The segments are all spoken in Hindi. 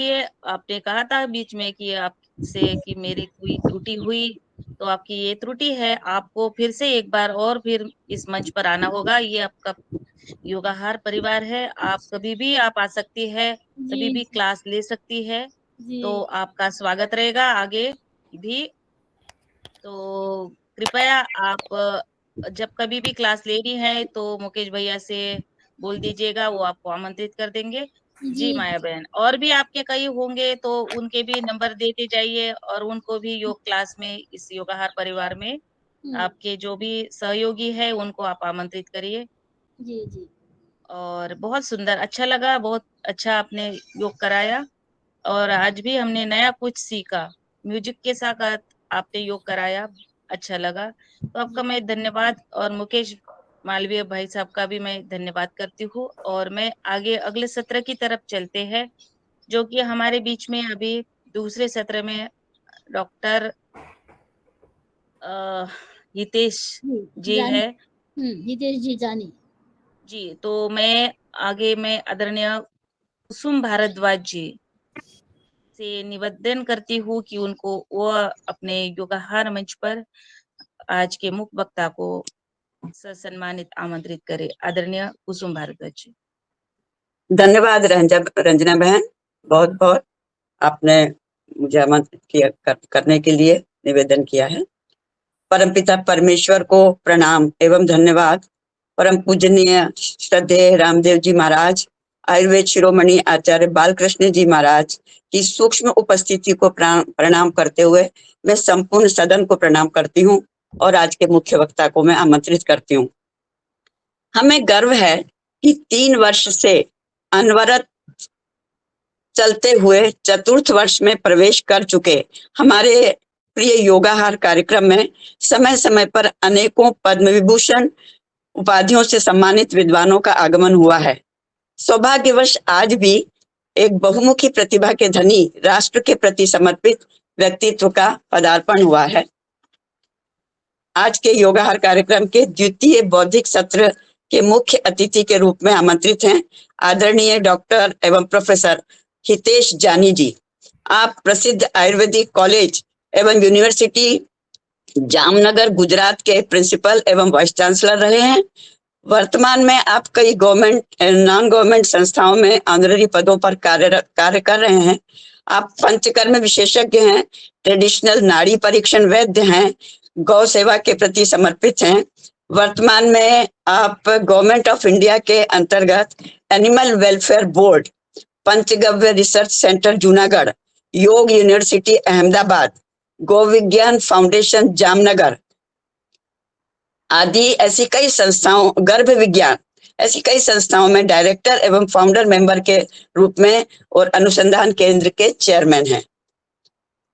ये आपने कहा था बीच में कि आपसे कि मेरी कोई त्रुटि हुई, तो आपकी ये त्रुटि है। आपको फिर से एक बार और फिर इस मंच पर आना होगा। ये आपका योगाहार परिवार है। आप कभी भी आप आ सकती है, जी, कभी भी जी, क्लास ले सकती है। तो जी, आपका स्वागत रहेगा आगे भी। तो कृपया आप जब कभी भी क्लास लेनी है तो मुकेश भैया से बोल दीजिएगा, वो आपको आमंत्रित कर देंगे। जी जी, माया बहन, और भी आपके कई होंगे तो उनके भी नंबर देते जाइए, और उनको भी योग क्लास में, इस योगाहार परिवार में हुँ, आपके जो भी सहयोगी है उनको आप आमंत्रित करिए। जी, जी, और बहुत सुंदर, अच्छा लगा, बहुत अच्छा आपने योग कराया। और आज भी हमने नया कुछ सीखा। म्यूजिक के साथ आपने योग कराया, अच्छा लगा। तो आपका जी, मैं धन्यवाद, और मुकेश मालवीय भाई साहब का भी मैं धन्यवाद करती हूँ। और मैं आगे अगले सत्र की तरफ चलते हैं, जो कि हमारे बीच में अभी दूसरे सत्र में डॉक्टर अ, हितेश जी, जी है। हितेश जी जानी। जी, तो मैं आगे मैं आदरणीय कुसुम भारद्वाज जी से निवेदन करती हूँ कि उनको वो अपने योगाहार मंच पर आज के मुख्य वक्ता को ससम्मानित आमंत्रित करे। आदरणीय कुसुम भारद्वाज जी। धन्यवाद रंजना बहन, बहुत बहुत आपने मुझे आमंत्रित किया करने के लिए निवेदन किया है। परमपिता परमेश्वर को प्रणाम एवं धन्यवाद। परम पूजनीय श्रद्धेय रामदेव जी महाराज, आयुर्वेद शिरोमणि आचार्य बालकृष्ण जी महाराज की सूक्ष्म उपस्थिति को प्रणाम करते हुए मैं संपूर्ण सदन को प्रणाम करती हूँ और आज के मुख्य वक्ता को मैं आमंत्रित करती हूँ। हमें गर्व है कि 3 वर्ष से अनवरत चलते हुए चतुर्थ वर्ष में प्रवेश कर चुके हमारे प्रिय योगाहार कार्यक्रम में समय समय पर अनेकों पद्म विभूषण उपाधियों से सम्मानित विद्वानों का आगमन हुआ है। सौभाग्यवश आज भी एक बहुमुखी प्रतिभा के धनी, राष्ट्र के प्रति समर्पित व्यक्तित्व का पदार्पण हुआ है। आज के योगाहार कार्यक्रम के द्वितीय बौद्धिक सत्र के मुख्य अतिथि के रूप में आमंत्रित हैं आदरणीय डॉक्टर एवं प्रोफेसर हितेश जानी जी। आप प्रसिद्ध आयुर्वेदिक कॉलेज एवं यूनिवर्सिटी जामनगर गुजरात के प्रिंसिपल एवं वाइस चांसलर रहे हैं। वर्तमान में आप कई गवर्नमेंट नॉन गवर्नमेंट संस्थाओं में ऑनररी पदों पर कार्य कर रहे हैं। आप पंचकर्म विशेषज्ञ हैं, ट्रेडिशनल नाड़ी परीक्षण वैद्य हैं, गौ सेवा के प्रति समर्पित हैं। वर्तमान में आप गवर्नमेंट ऑफ इंडिया के अंतर्गत एनिमल वेलफेयर बोर्ड, पंचगव्य रिसर्च सेंटर जूनागढ़, योग यूनिवर्सिटी अहमदाबाद, गौ विज्ञान फाउंडेशन जामनगर आदि ऐसी कई संस्थाओं, गर्भ विज्ञान, ऐसी कई संस्थाओं में डायरेक्टर एवं फाउंडर मेंबर के रूप में और अनुसंधान केंद्र के चेयरमैन हैं।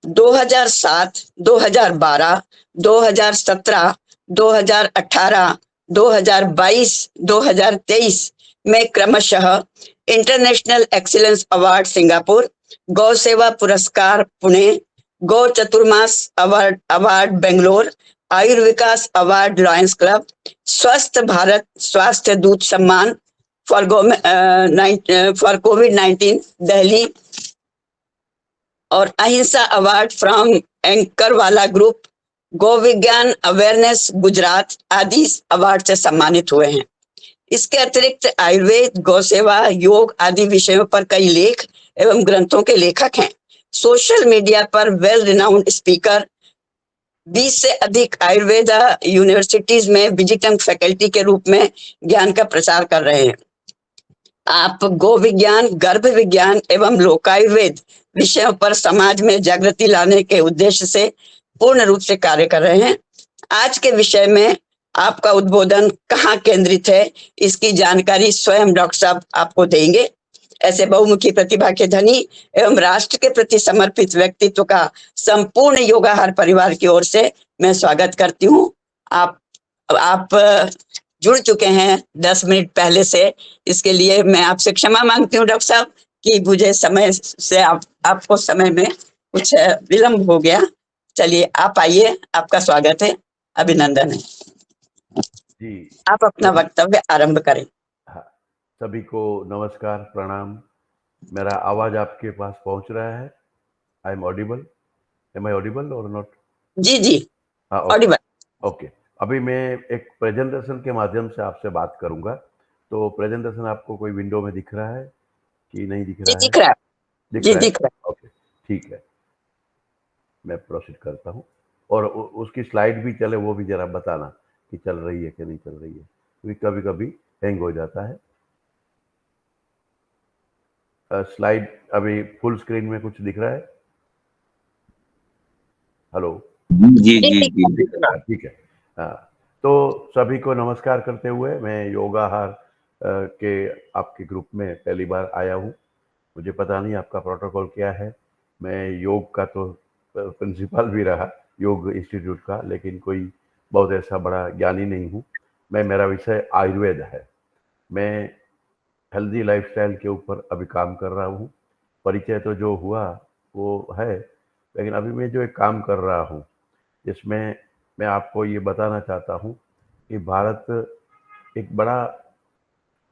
2007, 2012, 2017, 2018, 2022, 2023 में क्रमशः इंटरनेशनल एक्सीलेंस अवार्ड सिंगापुर, गौ सेवा पुरस्कार पुणे, गौ चतुर्मास अवार्ड अवार्ड बेंगलोर, आयुर्विकास अवार्ड लॉयंस क्लब, स्वस्थ भारत स्वास्थ्य दूत सम्मान फॉर कोविड-19 दिल्ली और अहिंसा अवार्ड फ्रॉम एंकर वाला ग्रुप, गौ विज्ञान अवेयरनेस गुजरात आदि अवार्ड से सम्मानित हुए हैं। इसके अतिरिक्त आयुर्वेद, गौ सेवा, योग आदि विषयों पर कई लेख एवं ग्रंथों के लेखक हैं। सोशल मीडिया पर वेल रिनाउंड स्पीकर, 20 से अधिक आयुर्वेद यूनिवर्सिटीज में विजिटिंग फैकल्टी के रूप में ज्ञान का प्रसार कर रहे हैं। आप गो विज्ञान, गर्भ विज्ञान एवं लोकायुर्वेद विषयों पर समाज में जागृति लाने के उद्देश्य से पूर्ण रूप से कार्य कर रहे हैं। आज के विषय में आपका उद्बोधन कहाँ केंद्रित है, इसकी जानकारी स्वयं डॉक्टर साहब आपको देंगे। ऐसे बहुमुखी प्रतिभा के धनी एवं राष्ट्र के प्रति समर्पित व्यक्तित्व का संपूर्ण योगाहार परिवार की ओर से मैं स्वागत करती हूँ। आप जुड़ चुके हैं 10 मिनट पहले से, इसके लिए मैं आपसे क्षमा मांगती हूँ डॉक्टर साहब कि मुझे समय से आपको समय में कुछ विलंब हो गया। चलिए आप आइए, आपका स्वागत है, अभिनंदन है। जी, आप अपना सभी वक्तव्य आरंभ करें। हाँ, सभी को नमस्कार, प्रणाम। मेरा आवाज आपके पास पहुंच रहा है? I am audible? Am I audible और नॉट? जी जी, हाँ, ओके ऑडिबल। ओके। अभी मैं एक प्रेजेंटेशन के माध्यम से आपसे बात करूंगा। तो प्रेजेंटेशन आपको कोई विंडो में दिख रहा है कि नहीं दिख जी रहा है? दिख रहा है। दिख जी रहा है? दिख रहा ओके, ठीक है, मैं प्रोसीड करता हूँ। और उसकी स्लाइड भी चले वो भी जरा बताना कि चल रही है कि नहीं चल रही है, क्योंकि कभी कभी हैंग हो जाता है। स्लाइड अभी फुल स्क्रीन में कुछ दिख रहा है? हेलो? जी है। जी जी जी। दिख रहा है। ठीक है। हाँ, तो सभी को नमस्कार करते हुए मैं योगाहार के आपके ग्रुप में पहली बार आया हूँ। मुझे पता नहीं आपका प्रोटोकॉल क्या है। मैं योग का तो प्रिंसिपल भी रहा, योग इंस्टीट्यूट का, लेकिन कोई बहुत ऐसा बड़ा ज्ञानी नहीं हूँ। मेरा विषय आयुर्वेद है। मैं हेल्दी लाइफस्टाइल के ऊपर अभी काम कर रहा हूँ। परिचय तो जो हुआ वो है, लेकिन अभी मैं जो एक काम कर रहा हूँ जिसमें मैं आपको ये बताना चाहता हूँ कि भारत एक बड़ा,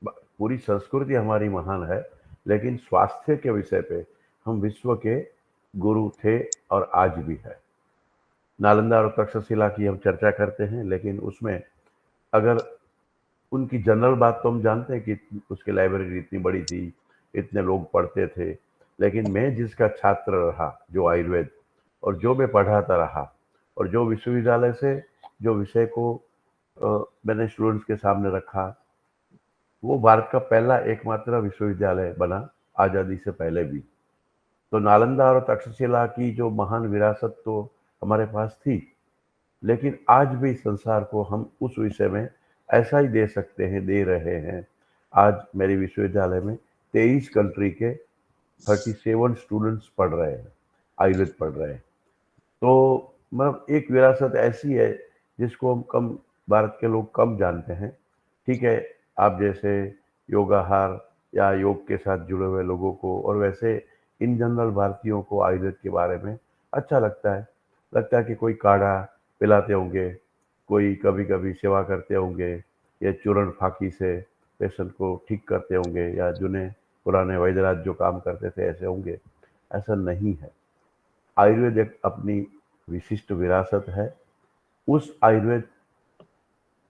पूरी संस्कृति हमारी महान है, लेकिन स्वास्थ्य के विषय पे हम विश्व के गुरु थे और आज भी है। नालंदा और तक्षशिला की हम चर्चा करते हैं, लेकिन उसमें अगर उनकी जनरल बात तो हम जानते हैं कि उसकी लाइब्रेरी इतनी बड़ी थी, इतने लोग पढ़ते थे, लेकिन मैं जिसका छात्र रहा, जो आयुर्वेद, और जो मैं पढ़ाता रहा, और जो विश्वविद्यालय से जो विषय को मैंने स्टूडेंट्स के सामने रखा, वो भारत का पहला एकमात्र विश्वविद्यालय बना, आज़ादी से पहले भी। तो नालंदा और तक्षशिला की जो महान विरासत तो हमारे पास थी, लेकिन आज भी संसार को हम उस विषय में ऐसा ही दे सकते हैं, दे रहे हैं। आज मेरे विश्वविद्यालय में 23 कंट्री के 37 स्टूडेंट्स पढ़ रहे हैं, आयुर्वेद पढ़ रहे हैं। तो मतलब एक विरासत ऐसी है जिसको हम कम, भारत के लोग कम जानते हैं। ठीक है, आप जैसे योगाहार या योग के साथ जुड़े हुए लोगों को, और वैसे इन जनरल भारतीयों को आयुर्वेद के बारे में अच्छा लगता है। लगता है कि कोई काढ़ा पिलाते होंगे, कोई कभी कभी सेवा करते होंगे, या चूर्ण फाकी से पेशेंट को ठीक करते होंगे, या जुने पुराने वैद्यराज जो काम करते थे ऐसे होंगे। ऐसा नहीं है। आयुर्वेद एक अपनी विशिष्ट विरासत है। उस आयुर्वेद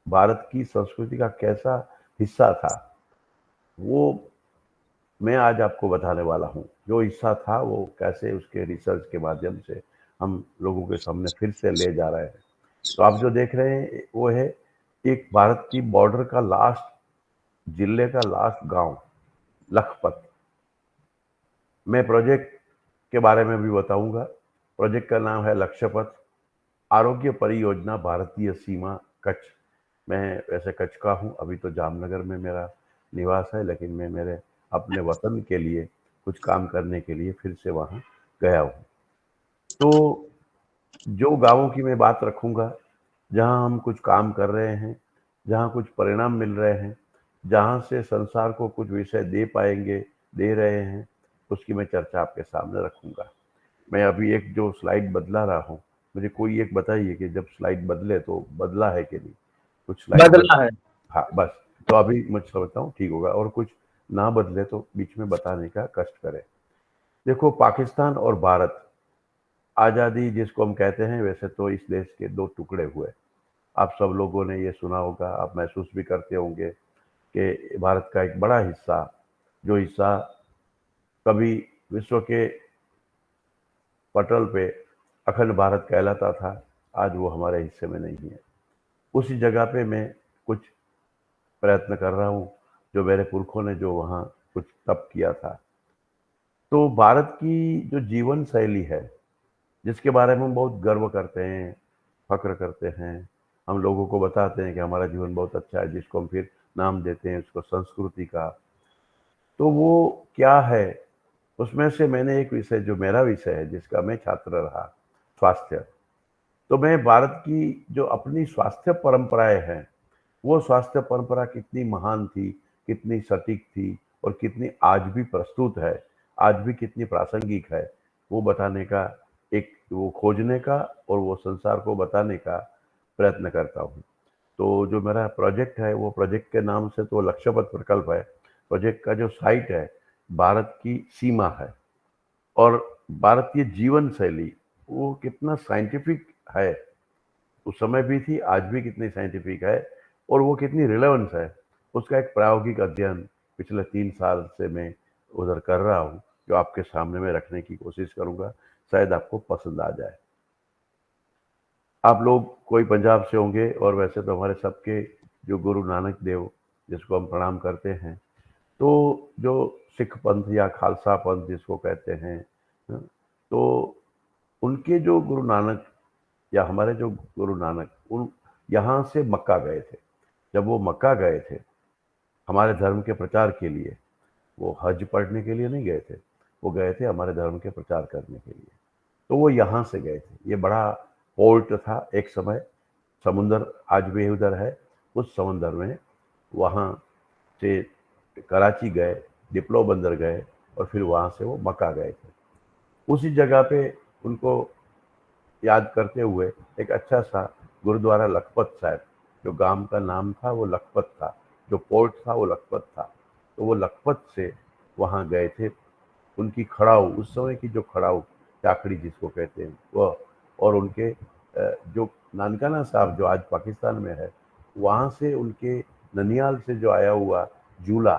भारत की संस्कृति का कैसा हिस्सा था, वो मैं आज आपको बताने वाला हूँ। जो हिस्सा था वो कैसे उसके रिसर्च के माध्यम से हम लोगों के सामने फिर से ले जा रहे हैं। तो आप जो देख रहे हैं वो है एक भारत की बॉर्डर का लास्ट जिले का लास्ट गांव, लखपत। मैं प्रोजेक्ट के बारे में भी बताऊंगा। प्रोजेक्ट का नाम है लक्ष्यपथ आरोग्य परियोजना भारतीय सीमा कच्छ। मैं वैसे कच्छ का हूँ, अभी तो जामनगर में मेरा निवास है, लेकिन मैं मेरे अपने वतन के लिए कुछ काम करने के लिए फिर से वहाँ गया हूँ। तो जो गाँवों की मैं बात रखूँगा, जहाँ हम कुछ काम कर रहे हैं, जहाँ कुछ परिणाम मिल रहे हैं, जहाँ से संसार को कुछ विषय दे पाएंगे, दे रहे हैं, उसकी मैं चर्चा आपके सामने रखूँगा। मैं अभी एक जो स्लाइड बदला रहा हूँ, मुझे कोई एक बताइए कि जब स्लाइड बदले तो बदला है कि नहीं? कुछ स्लाइड बदला है। हाँ बस। तो अभी मैं समझता हूँ ठीक होगा, और कुछ ना बदले तो बीच में बताने का कष्ट करें। देखो, पाकिस्तान और भारत, आज़ादी जिसको हम कहते हैं, वैसे तो इस देश के दो टुकड़े हुए। आप सब लोगों ने ये सुना होगा, आप महसूस भी करते होंगे कि भारत का एक बड़ा हिस्सा, जो हिस्सा कभी विश्व के पटल पे अखंड भारत कहलाता था, आज वो हमारे हिस्से में नहीं है। उसी जगह पे मैं कुछ प्रयत्न कर रहा हूँ, जो मेरे पुरखों ने जो वहाँ कुछ तप किया था। तो भारत की जो जीवन शैली है, जिसके बारे में हम बहुत गर्व करते हैं, फक्र करते हैं, हम लोगों को बताते हैं कि हमारा जीवन बहुत अच्छा है, जिसको हम फिर नाम देते हैं उसको संस्कृति का। तो वो क्या है, उसमें से मैंने एक विषय, जो मेरा विषय है, जिसका मैं छात्र रहा, स्वास्थ्य। तो मैं भारत की जो अपनी स्वास्थ्य परंपराएं हैं, वो स्वास्थ्य परंपरा कितनी महान थी, कितनी सटीक थी, और कितनी आज भी प्रस्तुत है, आज भी कितनी प्रासंगिक है, वो बताने का, एक वो खोजने का और वो संसार को बताने का प्रयत्न करता हूँ। तो जो मेरा प्रोजेक्ट है, वो प्रोजेक्ट के नाम से तो लक्ष्यपथ प्रकल्प है। प्रोजेक्ट का जो साइट है भारत की सीमा है। और भारतीय जीवन शैली वो कितना साइंटिफिक है, उस समय भी थी, आज भी कितनी साइंटिफिक है, और वो कितनी रिलेवेंस है, उसका एक प्रायोगिक अध्ययन पिछले 3 साल से मैं उधर कर रहा हूँ, जो आपके सामने में रखने की कोशिश करूँगा, शायद आपको पसंद आ जाए। आप लोग कोई पंजाब से होंगे, और वैसे तो हमारे सबके जो गुरु नानक देव जिसको हम प्रणाम करते हैं, तो जो सिख पंथ या खालसा पंथ जिसको कहते हैं, तो उनके जो गुरु नानक या हमारे जो गुरु नानक उन यहाँ से मक्का गए थे। जब वो मक्का गए थे हमारे धर्म के प्रचार के लिए, वो हज पढ़ने के लिए नहीं गए थे, वो गए थे हमारे धर्म के प्रचार करने के लिए। तो वो यहाँ से गए थे। ये बड़ा पोर्ट था एक समय, समुंदर आज भी उधर है, उस समुंदर में वहाँ से कराची गए, डिप्लो बंदर गए, और फिर वहाँ से वो मक्का गए थे। उसी जगह पे उनको याद करते हुए एक अच्छा सा गुरुद्वारा लखपत साहिब, जो गांव का नाम था वो लखपत था, जो पोर्ट था वो लखपत था, तो वो लखपत से वहाँ गए थे। उनकी खड़ाऊ, उस समय की जो खड़ाऊ चाकड़ी जिसको कहते हैं वह, और उनके जो नानकाना साहब जो आज पाकिस्तान में है, वहाँ से उनके ननियाल से जो आया हुआ झूला,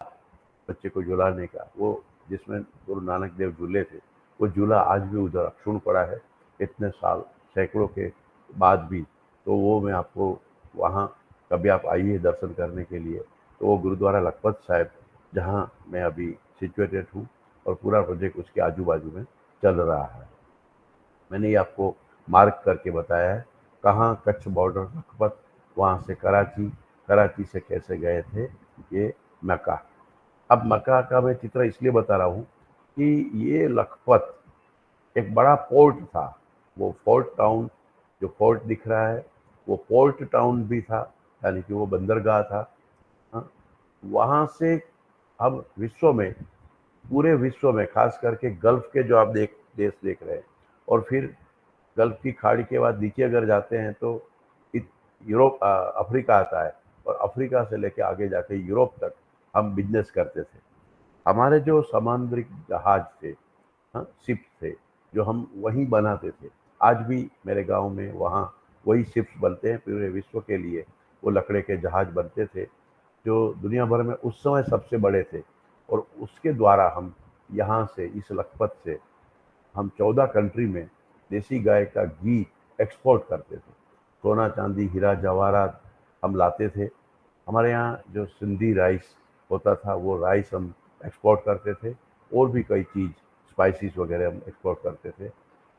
बच्चे को झुलाने का, वो जिसमें गुरु नानक देव झूले थे, वो झूला आज भी उधर अक्षुण पड़ा है, इतने साल सैकड़ों के बाद भी। तो वो मैं आपको वहाँ कभी आप आइए दर्शन करने के लिए, तो वो गुरुद्वारा लखपत साहिब जहाँ मैं अभी सिचुएटेड हूँ, और पूरा प्रोजेक्ट उसके आजू बाजू में चल रहा है। मैंने ये आपको मार्क करके बताया है कहाँ कच्छ बॉर्डर लखपत, वहाँ से कराची, कराची से कैसे गए थे ये मक्का। अब मक्का का मैं चित्र इसलिए बता रहा हूँ कि ये लखपत एक बड़ा पोर्ट था। वो फोर्ट टाउन, जो फोर्ट दिख रहा है वो पोर्ट टाउन भी था, यानी कि वो बंदरगाह था। हाँ, वहाँ से अब विश्व में, पूरे विश्व में, खास करके गल्फ के जो आप देश देख रहे हैं, और फिर गल्फ की खाड़ी के बाद नीचे अगर जाते हैं तो यूरोप, अफ्रीका आता है, और अफ्रीका से लेके आगे जाके यूरोप तक हम बिजनेस करते थे। हमारे जो समुद्रिक जहाज थे, हाँ, शिप थे, जो हम वहीं बनाते थे। आज भी मेरे गांव में वहाँ वही शिप्स बनते हैं पूरे विश्व के लिए। वो लकड़े के जहाज बनते थे जो दुनिया भर में उस समय सबसे बड़े थे, और उसके द्वारा हम यहाँ से, इस लखपत से, हम 14 कंट्री में देसी गाय का घी एक्सपोर्ट करते थे। सोना चांदी हीरा जवाहरात हम लाते थे। हमारे यहाँ जो सिंधी राइस होता था वो राइस हम एक्सपोर्ट करते थे, और भी कई चीज़ स्पाइसेस वगैरह हम एक्सपोर्ट करते थे।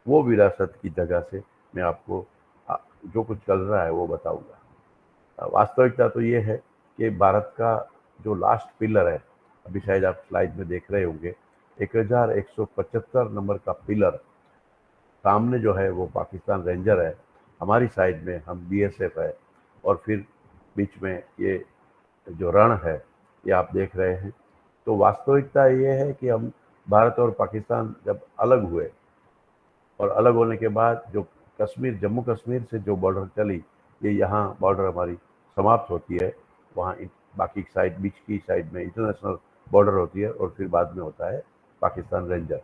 वो विरासत की जगह से मैं आपको जो कुछ चल रहा है वो बताऊंगा। वास्तविकता तो ये है कि भारत का जो लास्ट पिलर है, अभी शायद आप स्लाइड में देख रहे होंगे, 1175 नंबर का पिलर सामने जो है वो पाकिस्तान रेंजर है, हमारी साइड में हम बीएसएफ है, और फिर बीच में ये जो रण है ये आप देख रहे हैं। तो वास्तविकता ये है कि हम, भारत और पाकिस्तान जब अलग हुए, और अलग होने के बाद जो कश्मीर, जम्मू कश्मीर से जो बॉर्डर चली, ये यहाँ बॉर्डर हमारी समाप्त होती है। वहाँ बाकी साइड, बीच की साइड में इंटरनेशनल बॉर्डर होती है, और फिर बाद में होता है पाकिस्तान रेंजर।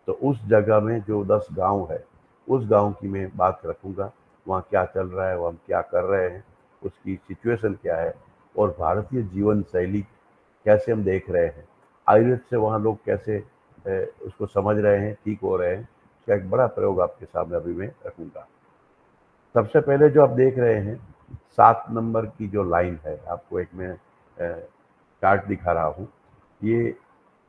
तो उस जगह में जो 10 गांव है, उस गांव की मैं बात रखूँगा। वहाँ क्या चल रहा है, वो हम क्या कर रहे हैं, उसकी सिचुएशन क्या है, और भारतीय जीवन शैली कैसे हम देख रहे हैं, आयुर्वेद से वहाँ लोग कैसे उसको समझ रहे हैं, ठीक हो रहे हैं, इसका एक बड़ा प्रयोग आपके सामने अभी मैं रखूँगा। सबसे पहले जो आप देख रहे हैं 7 नंबर की जो लाइन है, आपको एक मैं चार्ट दिखा रहा हूँ। ये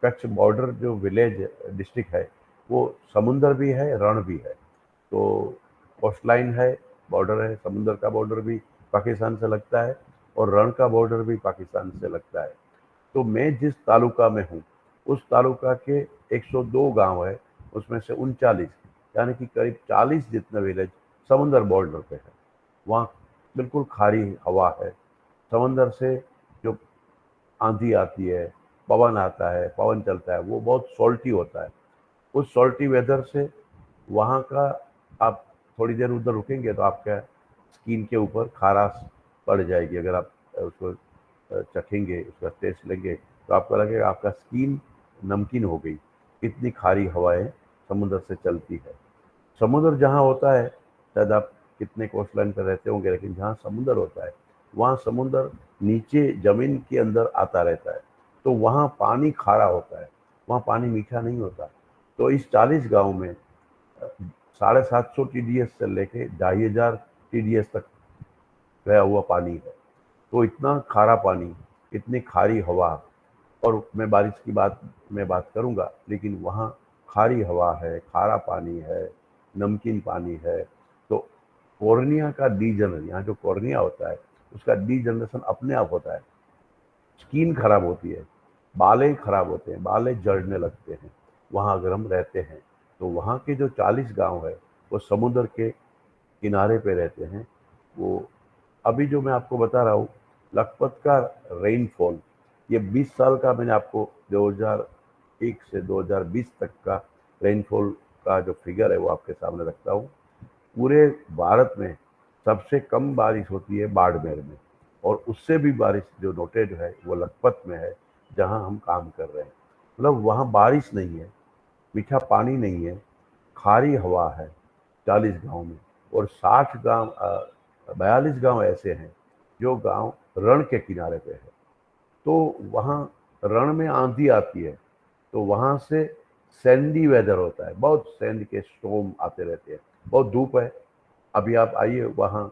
कच्छ बॉर्डर जो विलेज डिस्ट्रिक्ट है, वो समुंदर भी है, रण भी है। तो कोस्ट लाइन है, बॉर्डर है, समुंदर का बॉर्डर भी पाकिस्तान से लगता है, और रण का बॉर्डर भी पाकिस्तान से लगता है। तो मैं जिस तालुका में हूँ, उस तालुका के 102 गांव है, उसमें से 39, यानी कि करीब 40 जितने विलेज समुंदर बॉर्डर पे है। वहाँ बिल्कुल खारी हवा है। समंदर से जो आंधी आती है, पवन आता है, पवन चलता है, वो बहुत सॉल्टी होता है। उस सॉल्टी वेदर से वहाँ का, आप थोड़ी देर उधर रुकेंगे तो आपका स्किन के ऊपर खाराश पड़ जाएगी। अगर आप उसको चखेंगे, उसका टेस्ट लेंगे, तो आपको लगेगा आपका स्किन नमकीन हो गई, इतनी खारी हवाएं समुद्र से चलती है। समुद्र जहाँ होता है, शायद आप कितने कोस्ट लाइन पर रहते होंगे, लेकिन जहाँ समुद्र होता है वहाँ समुद्र नीचे जमीन के अंदर आता रहता है, तो वहाँ पानी खारा होता है, वहाँ पानी मीठा नहीं होता। तो इस 40 गांव में 750 TDS से लेके 2500 TDS तक बह हुआ पानी है। तो इतना खारा पानी, इतनी खारी हवा, और मैं बारिश की बात करूंगा, लेकिन वहाँ खारी हवा है, खारा पानी है, नमकीन पानी है। तो कॉर्निया का डीजनरेशन, यहाँ जो कॉर्निया होता है उसका डीजनरेशन अपने आप होता है। स्किन खराब होती है, बालें खराब होते हैं, बालें जड़ने लगते हैं वहाँ अगर हम रहते हैं। तो वहाँ के जो 40 गांव है वो समुद्र के किनारे पे रहते हैं। वो अभी जो मैं आपको बता रहा हूँ, लखपत का रेनफॉल, ये 20 साल का मैंने आपको 2001 से 2020 तक का रेनफॉल का जो फिगर है वो आपके सामने रखता हूँ। पूरे भारत में सबसे कम बारिश होती है बाड़मेर में, और उससे भी बारिश जो नोटेड है वो लखपत में है, जहाँ हम काम कर रहे हैं। मतलब वहाँ बारिश नहीं है, मीठा पानी नहीं है, खारी हवा है 40 गांव में। और 42 गांव ऐसे हैं जो गांव रण के किनारे पे है। तो वहाँ रण में आंधी आती है, तो वहाँ से सैंडी वेदर होता है, बहुत सैंड के स्टॉर्म आते रहते हैं, बहुत धूप है। अभी आप आइए वहाँ,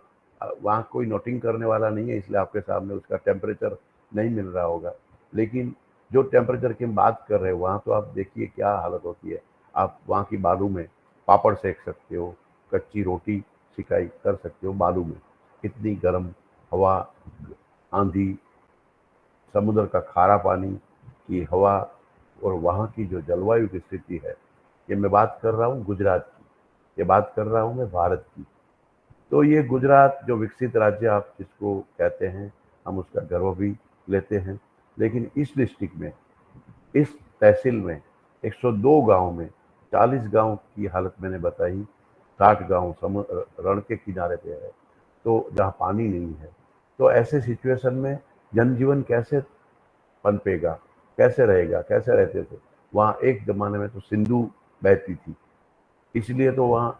वहाँ कोई नोटिंग करने वाला नहीं है, इसलिए आपके सामने उसका टेम्परेचर नहीं मिल रहा होगा। लेकिन जो टेम्परेचर की हम बात कर रहे हैं वहाँ तो आप देखिए क्या हालत होती है। आप वहाँ की बालू में पापड़ सेक सकते हो, कच्ची रोटी सिकाई कर सकते हो बालू में। इतनी गर्म हवा, आंधी, समुद्र का खारा पानी की हवा, और वहाँ की जो जलवायु की स्थिति है, ये मैं बात कर रहा हूँ गुजरात की, ये बात कर रहा हूँ मैं भारत की। तो ये गुजरात जो विकसित राज्य आप जिसको कहते हैं, हम उसका गर्व भी लेते हैं। लेकिन इस डिस्ट्रिक्ट में, इस तहसील में 102 गांव में 40 गांव की हालत मैंने बताई, 60 गांव समुद्र रण के किनारे पे है, तो जहाँ पानी नहीं है। तो ऐसे सिचुएशन में जनजीवन कैसे पनपेगा, कैसे रहेगा, कैसे रहते थे वहाँ। एक जमाने में तो सिंधु बहती थी, इसलिए तो वहाँ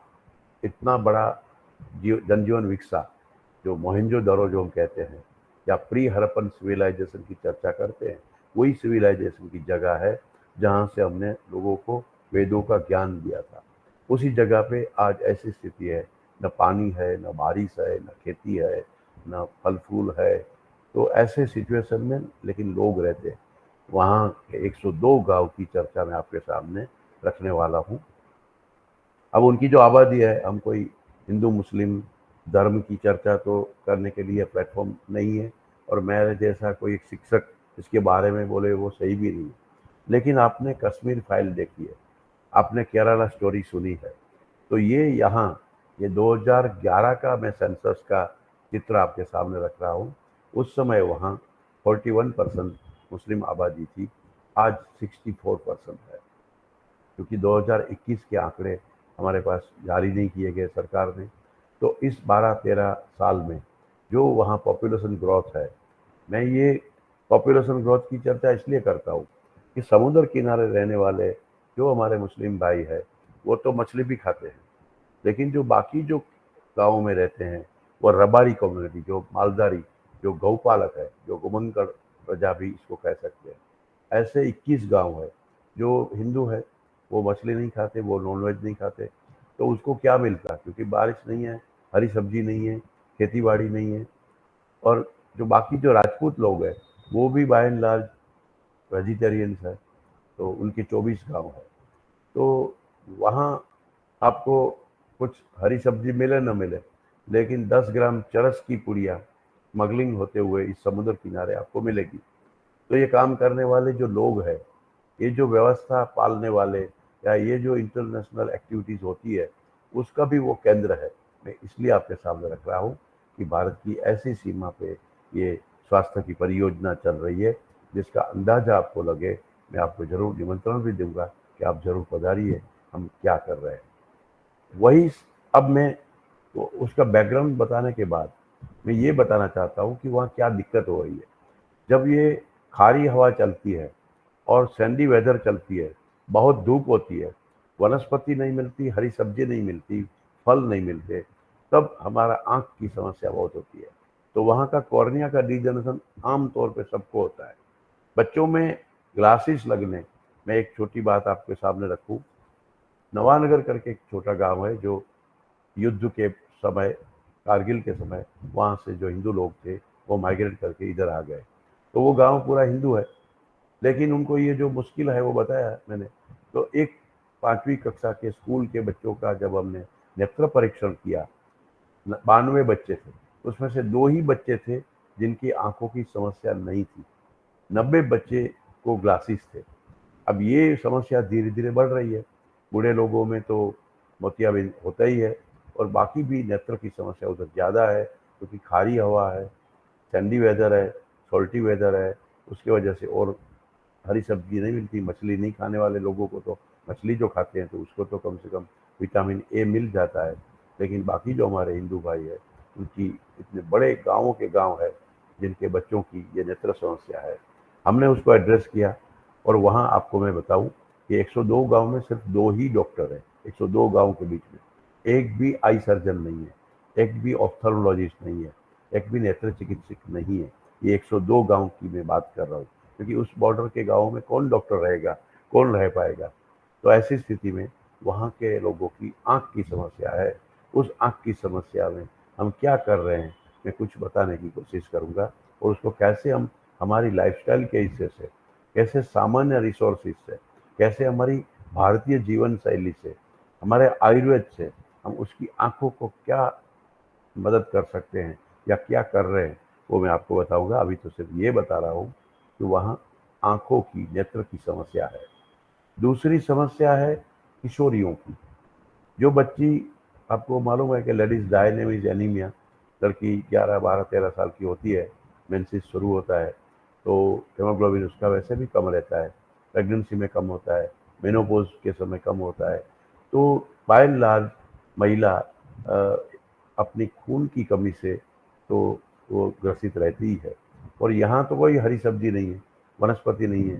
इतना बड़ा जनजीवन विकसा। जो मोहनजोदड़ो जो हम कहते हैं, या प्री हड़प्पन सिविलाइजेशन की चर्चा करते हैं, वही सिविलाइजेशन की जगह है जहाँ से हमने लोगों को वेदों का ज्ञान दिया था। उसी जगह पे आज ऐसी स्थिति है, न पानी है, न बारिश है, न खेती है, न फल फूल है। तो ऐसे सिचुएशन में लेकिन लोग रहते हैं। वहाँ के 102 गांव की चर्चा मैं आपके सामने रखने वाला हूँ। अब उनकी जो आबादी है, हम कोई हिंदू मुस्लिम धर्म की चर्चा तो करने के लिए प्लेटफॉर्म नहीं है, और मेरे जैसा कोई एक शिक्षक इसके बारे में बोले वो सही भी नहीं है। लेकिन आपने कश्मीर फाइल देखी है, आपने केरला स्टोरी सुनी है, तो ये 2011 का मैं सेंसस का चित्र आपके सामने रख रहा हूँ। उस समय वहाँ 41% मुस्लिम आबादी थी, आज 64% है। क्योंकि 2021 के आंकड़े हमारे पास जारी नहीं किए गए सरकार ने। तो इस 12-13 साल में जो वहाँ पॉपुलेशन ग्रोथ है, मैं ये पॉपुलेशन ग्रोथ की चर्चा इसलिए करता हूँ कि समुद्र किनारे रहने वाले जो हमारे मुस्लिम भाई है वो तो मछली भी खाते हैं, लेकिन जो बाकी जो गाँव में रहते हैं वो रबारी कम्युनिटी, जो मालधारी, जो गौपालक है, जो गोमंगड़ प्रजा भी इसको कह सकते हैं, ऐसे 21 गांव है। जो हिंदू है वो मछली नहीं खाते, वो नॉनवेज नहीं खाते, तो उसको क्या मिलता है? क्योंकि बारिश नहीं है, हरी सब्जी नहीं है, खेती बाड़ी नहीं है। और जो बाकी जो राजपूत लोग हैं वो भी बाय एंड लार्ज वेजिटेरियंस है, तो उनके 24 गांव है। तो वहाँ आपको कुछ हरी सब्जी मिले न मिले, लेकिन 10 ग्राम चरस की पुड़िया स्मगलिंग होते हुए इस समुद्र किनारे आपको मिलेगी। तो ये काम करने वाले जो लोग हैं, ये जो व्यवस्था पालने वाले, या ये जो इंटरनेशनल एक्टिविटीज़ होती है, उसका भी वो केंद्र है। मैं इसलिए आपके सामने रख रहा हूँ कि भारत की ऐसी सीमा पे ये स्वास्थ्य की परियोजना चल रही है, जिसका अंदाजा आपको लगे, मैं आपको जरूर निमंत्रण भी दूंगा कि आप जरूर पधारिए, हम क्या कर रहे हैं। वही अब मैं तो उसका बैकग्राउंड बताने के बाद मैं ये बताना चाहता हूँ कि वहाँ क्या दिक्कत हो रही है। जब ये खारी हवा चलती है और सैंडी वेदर चलती है, बहुत धूप होती है, वनस्पति नहीं मिलती, हरी सब्जी नहीं मिलती, फल नहीं मिलते, तब हमारा आँख की समस्या बहुत होती है। तो वहाँ का कॉर्निया का डीजनरेशन आम तौर पे सबको होता है। बच्चों में ग्लासेस लगने, मैं एक छोटी बात आपके सामने रखूं, नवानगर करके एक छोटा गांव है जो युद्ध के समय, कारगिल के समय वहाँ से जो हिंदू लोग थे वो माइग्रेट करके इधर आ गए। तो वो गांव पूरा हिंदू है, लेकिन उनको ये जो मुश्किल है वो बताया मैंने। तो एक 5वीं कक्षा के स्कूल के बच्चों का जब हमने नेत्र परीक्षण किया, 92 बच्चे थे, उसमें से 2 ही बच्चे थे जिनकी आंखों की समस्या नहीं थी, 90 बच्चे को ग्लासेस थे। अब ये समस्या धीरे धीरे बढ़ रही है, बूढ़े लोगों में तो मोतियाबिंद होता ही है, और बाकी भी नेत्र की समस्या उधर ज़्यादा है क्योंकि खारी हवा है, ठंडी वेदर है, सॉल्टी वेदर है, उसकी वजह से। और हरी सब्जी नहीं मिलती, मछली नहीं खाने वाले लोगों को तो, मछली जो खाते हैं तो उसको तो कम से कम विटामिन ए मिल जाता है, लेकिन बाकी जो हमारे हिंदू भाई है उनकी इतने बड़े गाँवों के गाँव है जिनके बच्चों की ये नेत्र समस्या है। हमने उसको एड्रेस किया, और वहाँ आपको मैं बताऊं कि 102 गांव में सिर्फ 2 ही डॉक्टर हैं, 102 गांव के बीच में एक भी आई सर्जन नहीं है, एक भी ऑप्थेल्मोलॉजिस्ट नहीं है, एक भी नेत्र चिकित्सक नहीं है। ये 102 गांव की मैं बात कर रहा हूँ, क्योंकि उस बॉर्डर के गाँव में कौन डॉक्टर रहेगा, कौन रह पाएगा। तो ऐसी स्थिति में वहाँ के लोगों की आँख की समस्या है। उस आँख की समस्या में हम क्या कर रहे हैं, मैं कुछ बताने की कोशिश करूँगा, और उसको कैसे हम हमारी लाइफस्टाइल के हिस्से से, कैसे सामान्य रिसोर्सेज से, कैसे हमारी भारतीय जीवन शैली से, हमारे आयुर्वेद से हम उसकी आंखों को क्या मदद कर सकते हैं या क्या कर रहे हैं, वो मैं आपको बताऊंगा। अभी तो सिर्फ ये बता रहा हूँ कि वहाँ आंखों की, नेत्र की समस्या है। दूसरी समस्या है किशोरियों की। जो बच्ची, आपको मालूम है कि लेडीज डायनेमिक एनीमिया, लड़की 11, 12, 13 साल की होती है, मेंसेस शुरू होता है, तो हेमोग्लोबिन उसका वैसे भी कम रहता है, प्रेगनेंसी में कम होता है, मेनोपॉज के समय कम होता है। तो बाय एंड लार्ज महिला अपनी खून की कमी से तो वो ग्रसित रहती ही है। और यहाँ तो कोई हरी सब्जी नहीं है, वनस्पति नहीं है।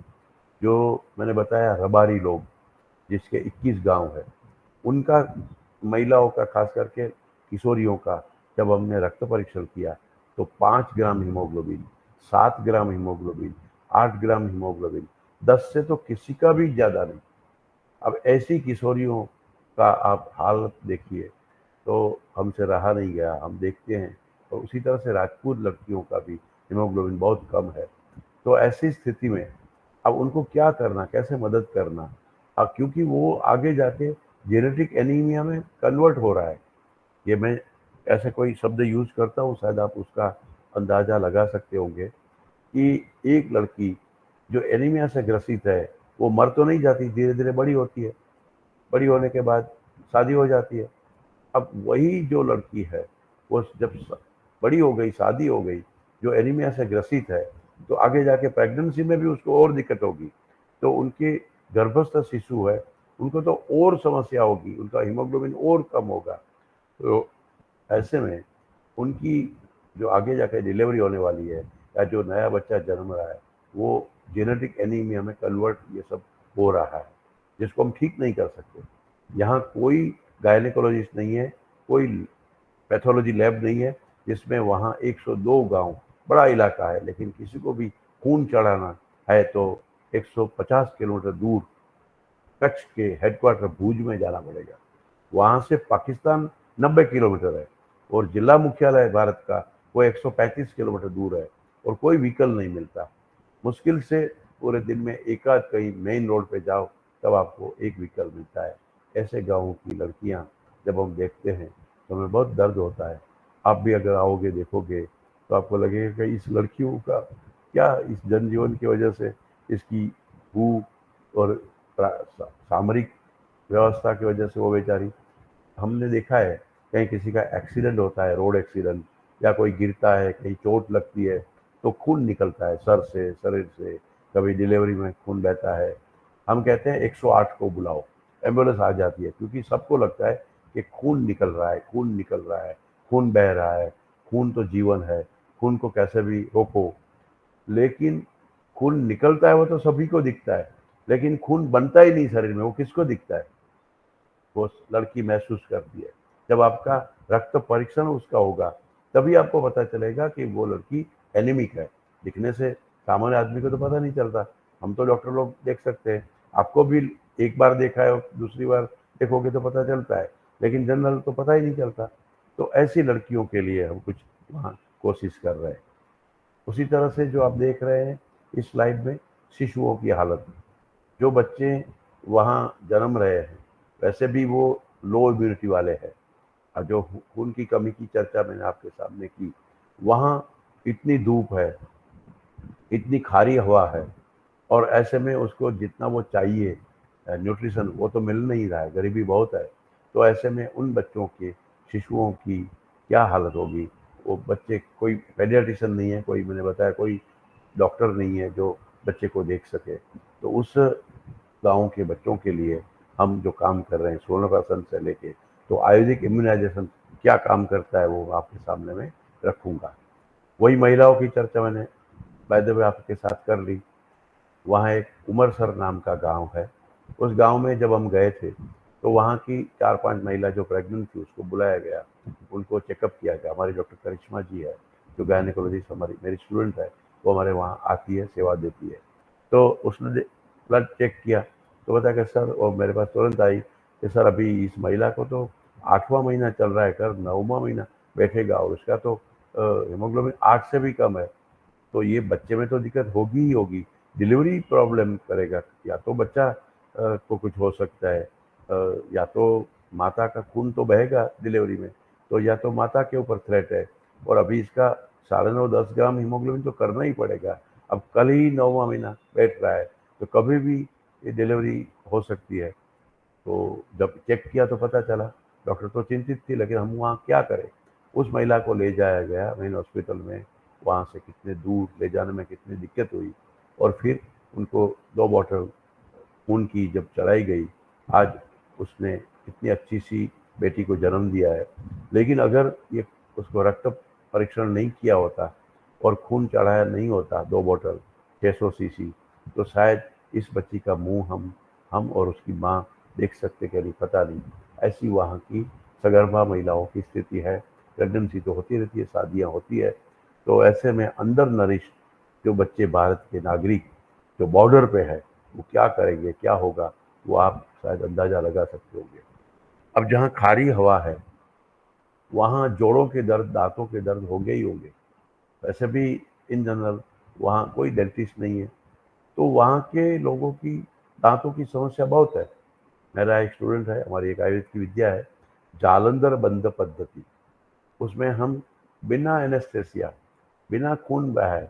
जो मैंने बताया रबारी लोग, जिसके 21 गांव है, उनका, महिलाओं का, खास करके किशोरियों का, जब हमने रक्त परीक्षण किया तो 5 ग्राम हीमोग्लोबिन, 7 ग्राम हीमोग्लोबिन, 8 ग्राम हीमोग्लोबिन, 10 से तो किसी का भी ज़्यादा नहीं। अब ऐसी किशोरियों का आप हालत देखिए, तो हमसे रहा नहीं गया, हम देखते हैं। और उसी तरह से राजपूत लड़कियों का भी हीमोग्लोबिन बहुत कम है। तो ऐसी स्थिति में अब उनको क्या करना, कैसे मदद करना। अब क्योंकि वो आगे जाके जेनेटिक एनीमिया में कन्वर्ट हो रहा है। ये मैं ऐसे कोई शब्द यूज करता हूँ, शायद आप उसका अंदाजा लगा सकते होंगे कि एक लड़की जो एनीमिया से ग्रसित है वो मर तो नहीं जाती, धीरे धीरे बड़ी होती है, बड़ी होने के बाद शादी हो जाती है। अब वही जो लड़की है वो जब बड़ी हो गई, शादी हो गई, जो एनीमिया से ग्रसित है, तो आगे जाके प्रेगनेंसी में भी उसको और दिक्कत होगी। तो उनके गर्भस्थ शिशु है, उनको तो और समस्या होगी, उनका हीमोग्लोबिन और कम होगा। तो ऐसे में उनकी जो आगे जाकर डिलीवरी होने वाली है या जो नया बच्चा जन्म रहा है, वो जेनेटिक एनीमिया में कन्वर्ट ये सब हो रहा है, जिसको हम ठीक नहीं कर सकते। यहाँ कोई गायनेकोलॉजिस्ट नहीं है, कोई पैथोलॉजी लैब नहीं है, जिसमें वहाँ 102 गांव, बड़ा इलाका है, लेकिन किसी को भी खून चढ़ाना है तो 150 किलोमीटर दूर कच्छ के हेडक्वार्टर भुज में जाना पड़ेगा। वहाँ से पाकिस्तान 90 किलोमीटर है, और जिला मुख्यालय भारत का वो 135 किलोमीटर दूर है, और कोई व्हीकल नहीं मिलता। मुश्किल से पूरे दिन में एक आध कहीं मेन रोड पे जाओ तब आपको एक व्हीकल मिलता है। ऐसे गाँवों की लड़कियाँ जब हम देखते हैं तो हमें बहुत दर्द होता है। आप भी अगर आओगे, देखोगे, तो आपको लगेगा कि इस लड़कियों का क्या, इस जनजीवन की वजह से, इसकी भूख और सामरिक व्यवस्था की वजह से वो बेचारी, हमने देखा है कहीं किसी का एक्सीडेंट होता है, रोड एक्सीडेंट, या कोई गिरता है, कहीं चोट लगती है, तो खून निकलता है सर से, शरीर से, कभी डिलीवरी में खून बहता है। हम कहते हैं 108 को बुलाओ, एम्बुलेंस आ जाती है, क्योंकि सबको लगता है कि खून निकल रहा है, खून निकल रहा है, खून बह रहा है, खून तो जीवन है, खून को कैसे भी रोको। लेकिन खून निकलता है वो तो सभी को दिखता है, लेकिन खून बनता ही नहीं शरीर में, वो किसको दिखता है? वो लड़की महसूस करती है। जब आपका रक्त परीक्षण उसका होगा तभी आपको पता चलेगा कि वो लड़की एनीमिक है। दिखने से सामान्य आदमी को तो पता नहीं चलता, हम तो डॉक्टर लोग देख सकते हैं, आपको भी एक बार देखा है और दूसरी बार देखोगे तो पता चलता है, लेकिन जनरल तो पता ही नहीं चलता। तो ऐसी लड़कियों के लिए हम कुछ वहाँ कोशिश कर रहे हैं। उसी तरह से जो आप देख रहे हैं इस स्लाइड में, शिशुओं की हालत, जो बच्चे वहाँ जन्म रहे हैं वैसे भी वो लो इम्यूनिटी वाले हैं, और जो खून की कमी की चर्चा मैंने आपके सामने की, वहाँ इतनी धूप है, इतनी खारी हवा है, और ऐसे में उसको जितना वो चाहिए न्यूट्रिशन वो तो मिल नहीं रहा है, गरीबी बहुत है। तो ऐसे में उन बच्चों के, शिशुओं की क्या हालत होगी? वो बच्चे, कोई पेडियाट्रिशियन नहीं है, कोई मैंने बताया कोई डॉक्टर नहीं है जो बच्चे को देख सके। तो उस गाँव के बच्चों के लिए हम जो काम कर रहे हैं 16% से लेके, तो आयुर्वेदिक इम्यूनाइजेशन क्या काम करता है वो आपके सामने में रखूँगा। वही महिलाओं की चर्चा मैंने बाय द वे आपके साथ कर ली। वहाँ एक उमरसर नाम का गांव है, उस गांव में जब हम गए थे तो वहाँ की 4-5 महिला जो प्रेग्नेंट थी उसको बुलाया गया, उनको चेकअप किया गया। हमारी डॉक्टर करिश्मा जी है जो गायनेकोलॉजिस्ट, हमारी मेरी स्टूडेंट है, वो हमारे वहाँ आती है, सेवा देती है। तो उसने ब्लड चेक किया तो बताया कि सर, और मेरे पास तुरंत आई कि सर अभी इस महिला को तो 8वां महीना चल रहा है, कर 9वां महीना बैठेगा और उसका तो हीमोग्लोबिन 8 से भी कम है, तो ये बच्चे में तो दिक्कत होगी ही होगी, डिलीवरी प्रॉब्लम करेगा। या तो बच्चा को कुछ हो सकता है, या तो माता का खून तो बहेगा डिलीवरी में, तो या तो माता के ऊपर थ्रेट है, और अभी इसका 9.5-10 ग्राम हीमोग्लोबिन तो करना ही पड़ेगा। अब कल ही 9वां महीना बैठ रहा है, तो कभी भी ये डिलीवरी हो सकती है। तो जब चेक किया तो पता चला, डॉक्टर तो चिंतित थी, लेकिन हम वहाँ क्या करें? उस महिला को ले जाया गया मेन हॉस्पिटल में, वहाँ से कितने दूर ले जाने में कितनी दिक्कत हुई, और फिर उनको 2 बॉटल खून की जब चढ़ाई गई, आज उसने इतनी अच्छी सी बेटी को जन्म दिया है। लेकिन अगर ये उसको रक्त परीक्षण नहीं किया होता और खून चढ़ाया नहीं होता 2 बॉटल 600 सीसी, तो शायद इस बच्ची का मुंह हम और उसकी माँ देख सकते कि नहीं, पता नहीं। ऐसी वहाँ की सगर्भा महिलाओं की स्थिति है। प्रेगनेंसी तो होती रहती है, शादियाँ होती है, तो ऐसे में अंडर नरिश जो बच्चे भारत के नागरिक जो बॉर्डर पे है, वो क्या करेंगे, क्या होगा, वो आप शायद अंदाजा लगा सकते होंगे। अब जहाँ खारी हवा है वहाँ जोड़ों के दर्द, दांतों के दर्द होंगे ही होंगे। वैसे भी इन जनरल वहाँ कोई डेंटिस्ट नहीं है, तो वहाँ के लोगों की दांतों की समस्या बहुत है। मेरा एक स्टूडेंट है, हमारी एक आयुर्वेद की विद्या है जालंधर बंद पद्धति, उसमें हम बिना एनेस्थेसिया, बिना खून बहाए,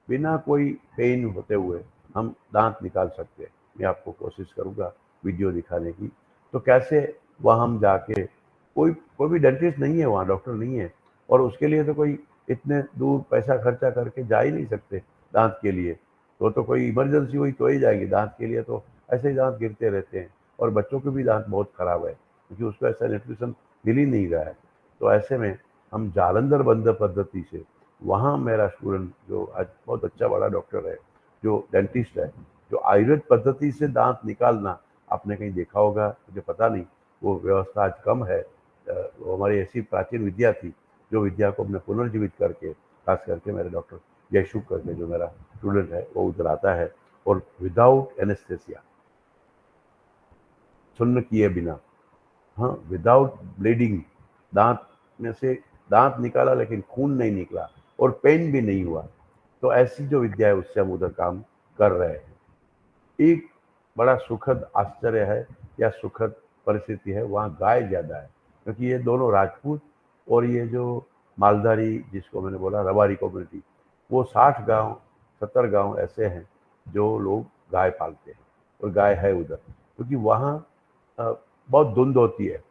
बिना कोई पेन होते हुए हम दांत निकाल सकते हैं। मैं आपको कोशिश करूँगा वीडियो दिखाने की। तो कैसे वहाँ हम जाके, कोई कोई भी डेंटिस्ट नहीं है वहाँ, डॉक्टर नहीं है, और उसके लिए तो कोई इतने दूर पैसा खर्चा करके जा ही नहीं सकते दांत के लिए। तो कोई इमरजेंसी हुई तो ही जाएंगे, दांत के लिए तो ऐसे ही दांत गिरते रहते हैं, और बच्चों के भी दांत बहुत खराब है क्योंकि उसको ऐसा न्यूट्रिशन मिल ही नहीं रहा है। तो ऐसे में हम जालंधर बंद पद्धति से, वहाँ मेरा स्टूडेंट जो आज बहुत अच्छा बड़ा डॉक्टर है, जो डेंटिस्ट है, जो आयुर्वेद पद्धति से दांत निकालना, आपने कहीं देखा होगा मुझे पता नहीं, वो व्यवस्था आज कम है। वो हमारी ऐसी प्राचीन विद्या थी जो विद्या को हमने पुनर्जीवित करके, खास करके मेरे डॉक्टर जयशुभ करके जो मेरा स्टूडेंट है वो उधर आता है, और विदाउट एनेस्थेसिया, सुन्न किए बिना, हाँ, विदाउट ब्लीडिंग, दांत में से दांत निकाला लेकिन खून नहीं निकला और पेन भी नहीं हुआ। तो ऐसी जो विद्या है उससे हम उधर काम कर रहे हैं। एक बड़ा सुखद आश्चर्य है या सुखद परिस्थिति है, वहाँ गाय ज़्यादा है क्योंकि ये दोनों राजपूत, और ये जो मालधारी जिसको मैंने बोला रबारी कम्युनिटी, वो 60 गांव 70 गांव ऐसे हैं जो लोग गाय पालते हैं, और गाय है उधर क्योंकि वहाँ बहुत धुंध होती है,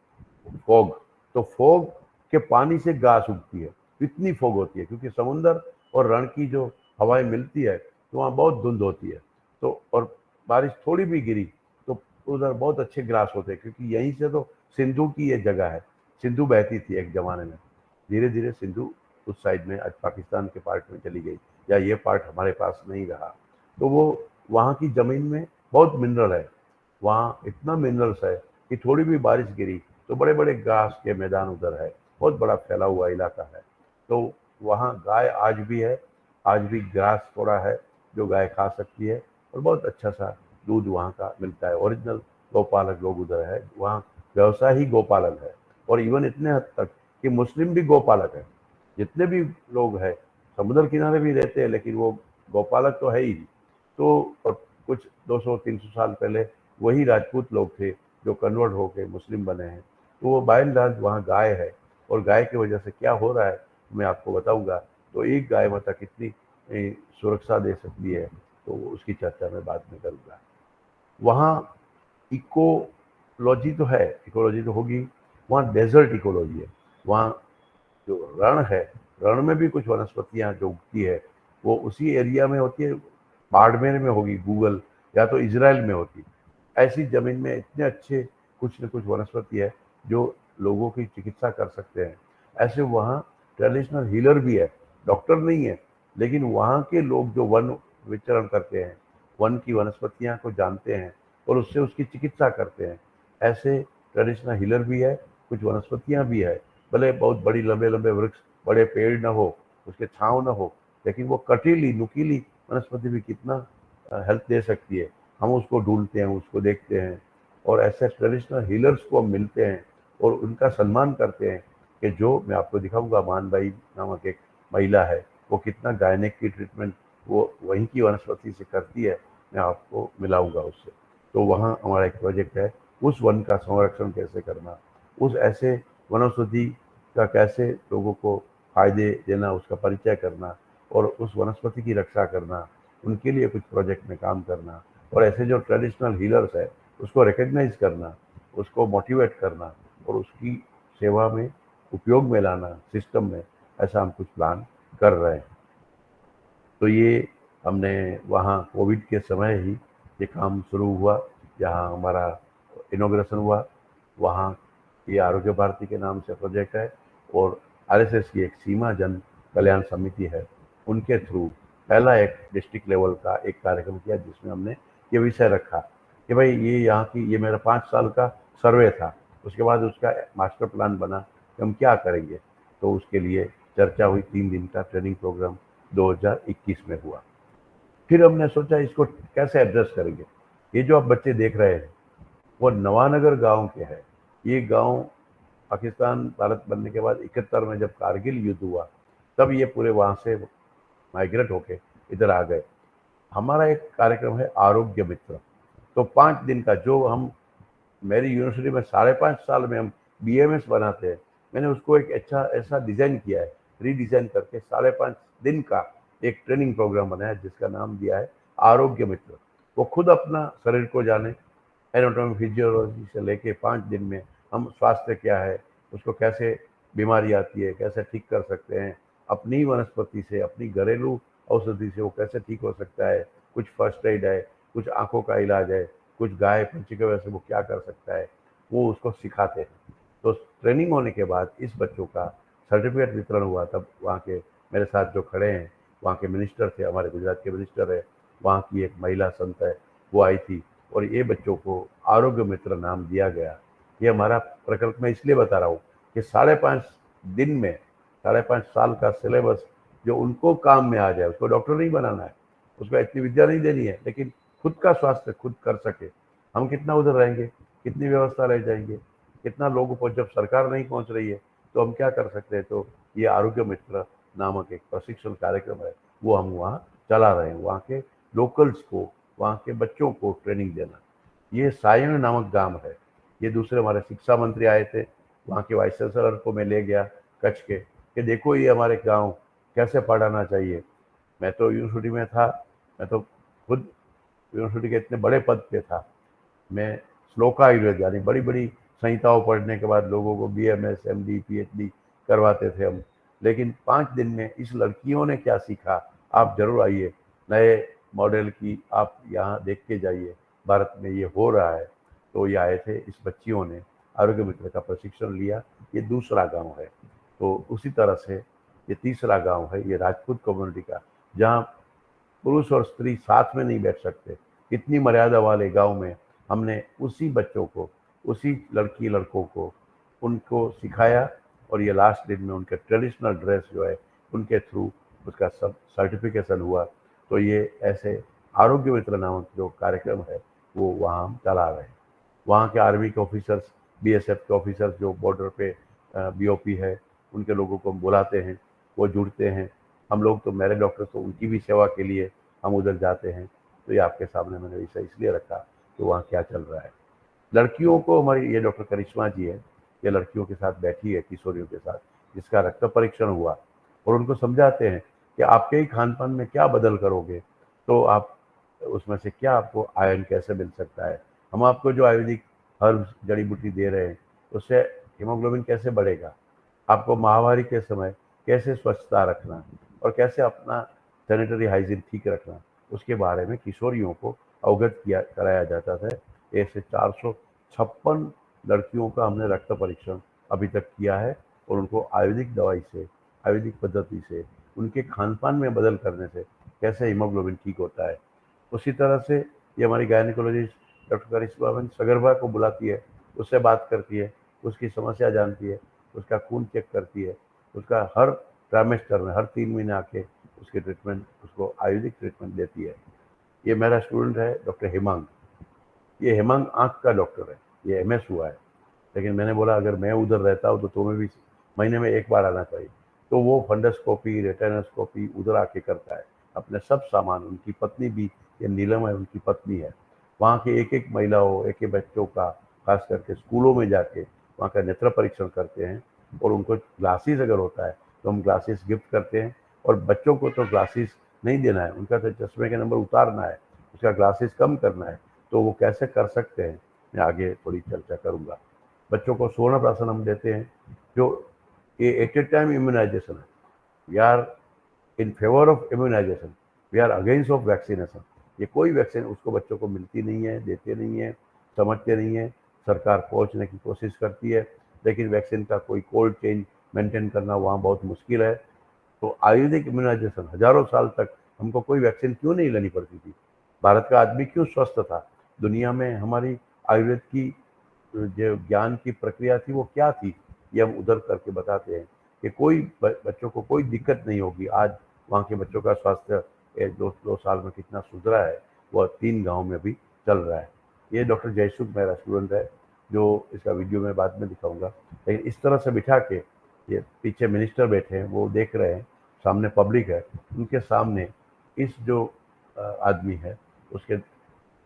फॉग, तो फॉग के पानी से घास उगती है, इतनी फॉग होती है क्योंकि समुंदर और रण की जो हवाएं मिलती है तो वहाँ बहुत धुंध होती है। तो और बारिश थोड़ी भी गिरी तो उधर बहुत अच्छे ग्रास होते हैं क्योंकि यहीं से तो सिंधु की ये जगह है, सिंधु बहती थी एक जमाने में, धीरे धीरे सिंधु उस साइड में आज पाकिस्तान के पार्ट में चली गई, या ये पार्ट हमारे पास नहीं रहा। तो वो वहाँ की ज़मीन में बहुत मिनरल है, वहाँ इतना मिनरल्स है कि थोड़ी भी बारिश गिरी तो बड़े बड़े घास के मैदान उधर है, बहुत बड़ा फैला हुआ इलाका है। तो वहाँ गाय आज भी है, आज भी घास थोड़ा है जो गाय खा सकती है, और बहुत अच्छा सा दूध वहाँ का मिलता है। ओरिजिनल गौपालक लोग उधर है, वहाँ व्यवसाय ही गोपालन है। और इवन इतने हद तक कि मुस्लिम भी गोपालक है, जितने भी लोग हैं समुद्र किनारे भी रहते हैं लेकिन वो गौपालक तो है ही। तो और कुछ 200-300 साल पहले वही राजपूत लोग थे जो कन्वर्ट होके मुस्लिम बने हैं। तो वो बाय एंड लार्ज वहाँ गाय है, और गाय की वजह से क्या हो रहा है मैं आपको बताऊंगा। तो एक गाय माता कितनी सुरक्षा दे सकती है, तो उसकी चर्चा मैं बाद में करूंगा। वहाँ इकोलॉजी तो है, इकोलॉजी तो होगी, वहाँ डेजर्ट इकोलॉजी है। वहाँ जो रण है, रण में भी कुछ वनस्पतियां जो उगती है वो उसी एरिया में होती है। बाड़मेर में होगी गूगल, या तो इजराइल में होती। ऐसी जमीन में इतने अच्छे कुछ न कुछ वनस्पति है जो लोगों की चिकित्सा कर सकते हैं। ऐसे वहाँ ट्रेडिशनल हीलर भी है, डॉक्टर नहीं है, लेकिन वहाँ के लोग जो वन विचरण करते हैं, वन की वनस्पतियां को जानते हैं और उससे उसकी चिकित्सा करते हैं। ऐसे ट्रेडिशनल हीलर भी है, कुछ वनस्पतियां भी है। भले बहुत बड़ी लंबे लंबे वृक्ष, बड़े पेड़ न हो, उसके छांव न हो, लेकिन वो कटीली नुकीली वनस्पति भी कितना हेल्प दे सकती है। हम उसको ढूंढते हैं, उसको देखते हैं, और ऐसे ट्रेडिशनल हीलर्स को हम मिलते हैं और उनका सम्मान करते हैं। कि जो मैं आपको दिखाऊंगा, मानबाई नामक एक महिला है, वो कितना गायनेक की ट्रीटमेंट वो वहीं की वनस्पति से करती है, मैं आपको मिलाऊंगा उससे। तो वहाँ हमारा एक प्रोजेक्ट है, उस वन का संरक्षण कैसे करना, उस ऐसे वनस्पति का कैसे लोगों को फायदे देना, उसका परिचय करना और उस वनस्पति की रक्षा करना, उनके लिए कुछ प्रोजेक्ट में काम करना, और ऐसे जो ट्रेडिशनल हीलर्स है उसको रिकग्नाइज करना, उसको मोटिवेट करना और उसकी सेवा में उपयोग में लाना सिस्टम में, ऐसा हम कुछ प्लान कर रहे हैं। तो ये हमने वहाँ कोविड के समय ही ये काम शुरू हुआ, जहाँ हमारा इनॉग्रेशन हुआ। वहाँ ये आरोग्य भारती के नाम से प्रोजेक्ट है, और आरएसएस की एक सीमा जन कल्याण समिति है, उनके थ्रू पहला एक डिस्ट्रिक्ट लेवल का एक कार्यक्रम किया, जिसमें हमने ये विषय रखा कि भाई ये यहाँ की, ये मेरा 5 साल का सर्वे था। उसके बाद उसका मास्टर प्लान बना कि हम क्या करेंगे। तो उसके लिए चर्चा हुई, 3 दिन का ट्रेनिंग प्रोग्राम 2021 में हुआ। फिर हमने सोचा इसको कैसे एड्रेस करेंगे। ये जो आप बच्चे देख रहे हैं वो नवानगर गांव के हैं। ये गांव पाकिस्तान भारत बनने के बाद 71 में जब कारगिल युद्ध हुआ, तब ये पूरे वहाँ से माइग्रेट होके इधर आ गए। हमारा एक कार्यक्रम है आरोग्य मित्र। तो 5 दिन का, जो हम मेरी यूनिवर्सिटी में 5.5 साल में हम बीएमएस बनाते हैं, मैंने उसको एक अच्छा ऐसा डिजाइन किया है, रीडिजाइन करके 5.5 दिन का एक ट्रेनिंग प्रोग्राम बनाया, जिसका नाम दिया है आरोग्य मित्र। वो खुद अपना शरीर को जाने, एनाटॉमी फिजियोलॉजी से लेके 5 दिन में हम स्वास्थ्य क्या है, उसको कैसे बीमारी आती है कैसे ठीक कर सकते हैं, अपनी वनस्पति से, अपनी घरेलू औषधि से वो कैसे ठीक हो सकता है। कुछ फर्स्ट एड है, कुछ आंखों का इलाज है, कुछ गाय पंछी की वजह से वो क्या कर सकता है, वो उसको सिखाते हैं। तो ट्रेनिंग होने के बाद इस बच्चों का सर्टिफिकेट वितरण हुआ। तब वहाँ के मेरे साथ जो खड़े हैं, वहाँ के मिनिस्टर थे, हमारे गुजरात के मिनिस्टर है, वहाँ की एक महिला संत है, वो आई थी, और ये बच्चों को आरोग्य मित्र नाम दिया गया। ये हमारा प्रकल्प मैं इसलिए बता रहा हूँ कि 5.5 दिन में 5.5 साल का सिलेबस जो उनको काम में आ जाए। उसको डॉक्टर नहीं बनाना है, उसको इतनी विद्या नहीं देनी है, लेकिन खुद का स्वास्थ्य खुद कर सके। हम कितना उधर रहेंगे, कितनी व्यवस्था रह जाएंगे, कितना लोगों को, जब सरकार नहीं पहुंच रही है तो हम क्या कर सकते हैं। तो ये आरोग्य मित्र नामक एक प्रशिक्षण कार्यक्रम है, वो हम वहाँ चला रहे हैं। वहाँ के लोकल्स को, वहाँ के बच्चों को ट्रेनिंग देना। ये सायण नामक गांव है। ये दूसरे हमारे शिक्षा मंत्री आए थे, वहाँ के वाइस चांसलर को मैं ले गया कच्छ के, कि देखो ये हमारे गांव कैसे पढ़ाना चाहिए। मैं तो यूनिवर्सिटी में था, मैं तो खुद यूनिवर्सिटी के इतने बड़े पद पे था। मैं श्लोका आयुर्वेद यानी बड़ी बड़ी संहिताओं पढ़ने के बाद लोगों को बीएमएस एमडी पीएचडी करवाते थे हम। लेकिन 5 दिन में इस लड़कियों ने क्या सीखा, आप जरूर आइए, नए मॉडल की आप यहाँ देख के जाइए, भारत में ये हो रहा है। तो ये आए थे, इस बच्चियों ने आरोग्य मित्र का प्रशिक्षण लिया। ये दूसरा गांव है। तो उसी तरह से ये तीसरा गांव है, ये राजपूत कम्युनिटी का, जहाँ पुरुष और स्त्री साथ में नहीं बैठ सकते। इतनी मर्यादा वाले गांव में हमने उसी बच्चों को, उसी लड़की लड़कों को उनको सिखाया, और ये लास्ट दिन में उनके ट्रेडिशनल ड्रेस जो है उनके थ्रू उसका सब सर्टिफिकेशन हुआ। तो ये ऐसे आरोग्य मित्र नामक जो कार्यक्रम है वो वहाँ हम चला रहे हैं। वहाँ के आर्मी के ऑफिसर्स, बीएसएफ के ऑफिसर्स जो बॉर्डर पे बीओपी है, उनके लोगों को हम बुलाते हैं, वो जुड़ते हैं। हम लोग तो, मेरे डॉक्टर तो उनकी भी सेवा के लिए हम उधर जाते हैं। तो ये आपके सामने मैंने इसे इसलिए रखा कि वहाँ क्या चल रहा है। लड़कियों को हमारी ये डॉक्टर करिश्मा जी है, ये लड़कियों के साथ बैठी है, किशोरियों के साथ, जिसका रक्त परीक्षण हुआ, और उनको समझाते हैं कि आपके ही खान पान में क्या बदल करोगे तो आप उसमें से क्या, आपको आयरन कैसे मिल सकता है, हम आपको जो आयुर्वेदिक हर्ब्स जड़ी बूटी दे रहे हैं उससे हीमोग्लोबिन कैसे बढ़ेगा, आपको माहवारी के समय कैसे स्वच्छता रखना और कैसे अपना सैनिटरी हाइजीन ठीक रखना, उसके बारे में किशोरियों को अवगत किया कराया जाता था। ऐसे 456 लड़कियों का हमने रक्त परीक्षण अभी तक किया है, और उनको आयुर्वेदिक दवाई से, आयुर्वेदिक पद्धति से, उनके खान पान में बदल करने से कैसे हीमोग्लोबिन ठीक होता है। उसी तरह से ये हमारी गायनिकोलॉजिस्ट डॉक्टर करिश्मा बहन सगर्भा को बुलाती है, उससे बात करती है, उसकी समस्या जानती है, उसका खून चेक करती है, उसका हर ट्राइमेस्टर में, हर 3 महीने आके उसके ट्रीटमेंट, उसको आयुर्वेदिक ट्रीटमेंट देती है। ये मेरा स्टूडेंट है डॉक्टर हेमांग। ये हेमांग आँख का डॉक्टर है, ये एमएस हुआ है, लेकिन मैंने बोला अगर मैं उधर रहता हूँ तो तुम्हें भी महीने में 1 बार आना चाहिए। तो वो फंडस्कोपी, रेटिनोस्कोपी उधर आके करता है, अपने सब सामान। उनकी पत्नी भी, ये नीलम है, उनकी पत्नी है, वहाँ के एक एक महिलाओं, एक एक बच्चों का, खास करके स्कूलों में जाके वहाँ का नेत्र परीक्षण करते हैं, और उनको ग्लासेस अगर होता है तो हम ग्लासेस गिफ्ट करते हैं। और बच्चों को तो ग्लासेस नहीं देना है, उनका तो चश्मे के नंबर उतारना है, उसका ग्लासेस कम करना है। तो वो कैसे कर सकते हैं, मैं आगे थोड़ी चर्चा करूँगा। बच्चों को स्वर्ण प्राशन हम देते हैं, जो ये एट ए टाइम इम्यूनाइजेशन है। We are in favour of immunization, we are against of vaccination. ये कोई वैक्सीन उसको बच्चों को मिलती नहीं है, देते नहीं है, समझते नहीं है। सरकार पहुंचने की कोशिश करती है, लेकिन वैक्सीन का कोई कोल्ड चेन मेंटेन करना वहाँ बहुत मुश्किल है। तो आयुर्वेदिक इम्यूनाइजेशन, हजारों साल तक हमको कोई वैक्सीन क्यों नहीं लेनी पड़ती थी, भारत का आदमी क्यों स्वस्थ था, दुनिया में हमारी आयुर्वेद की जो ज्ञान की प्रक्रिया थी वो क्या थी, ये हम उधर करके बताते हैं कि कोई बच्चों को कोई दिक्कत नहीं होगी। आज वहाँ के बच्चों का स्वास्थ्य 2 साल में कितना सुधरा है, वह 3 गाँव में भी चल रहा है। ये डॉक्टर जयसुख मेरा स्टूडेंट है, जो इसका वीडियो मैं बाद में दिखाऊंगा। लेकिन इस तरह से बिठा के, ये पीछे मिनिस्टर बैठे हैं, वो देख रहे हैं, सामने पब्लिक है, उनके सामने इस जो आदमी है उसके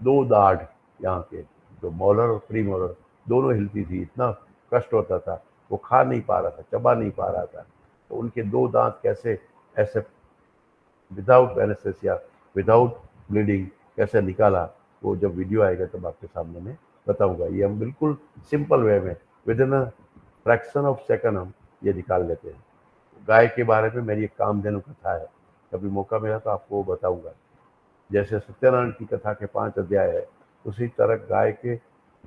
2 दाढ़, यहाँ के जो मॉलर और प्री मॉलर दोनों हिलती थी, इतना कष्ट होता था, वो खा नहीं पा रहा था, चबा नहीं पा रहा था। तो उनके 2 दांत कैसे ऐसे विदाउट एनेस्थेसिया, विदाउट ब्लीडिंग कैसे निकाला, वो जब वीडियो आएगा तब आपके सामने मैं बताऊंगा। ये हम बिल्कुल सिंपल वे में, with in a fraction of second हम ये निकाल लेते हैं। गाय के बारे में मेरी एक कामधेनु कथा है, कभी मौका मिला तो आपको वो बताऊंगा। जैसे सत्यनारायण की कथा के 5 अध्याय है, उसी तरह गाय के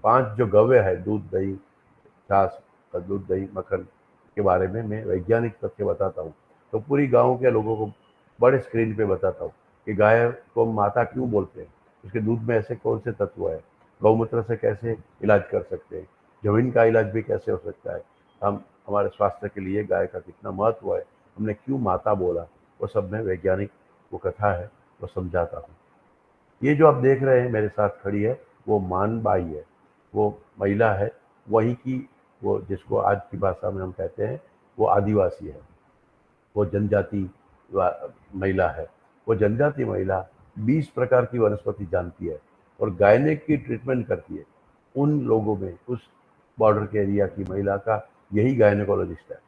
5 जो गव्य है, दूध दही छाछ, दूध दही मक्खन के बारे में मैं वैज्ञानिक तथ्य बताता हूँ। तो पूरी गाँव के लोगों को बड़े स्क्रीन पे बताता हूँ कि गाय को माता क्यों बोलते हैं, उसके दूध में ऐसे कौन से तत्व है, गौमूत्र से कैसे इलाज कर सकते हैं, जमीन का इलाज भी कैसे हो सकता है, हम हमारे स्वास्थ्य के लिए गाय का कितना महत्व है, हमने क्यों माता बोला, वो सब में वैज्ञानिक वो कथा है, वो समझाता हूँ। ये जो आप देख रहे हैं मेरे साथ खड़ी है, वो मानबाई है, वो महिला है, वहीं की, वो जिसको आज की भाषा में हम कहते हैं वो आदिवासी है, वो जनजाति महिला है। वो जनजाति महिला 20 प्रकार की वनस्पति जानती है और गायनेक की ट्रीटमेंट करती है। उन लोगों में, उस बॉर्डर के एरिया की महिला का यही गायनेकोलॉजिस्ट है,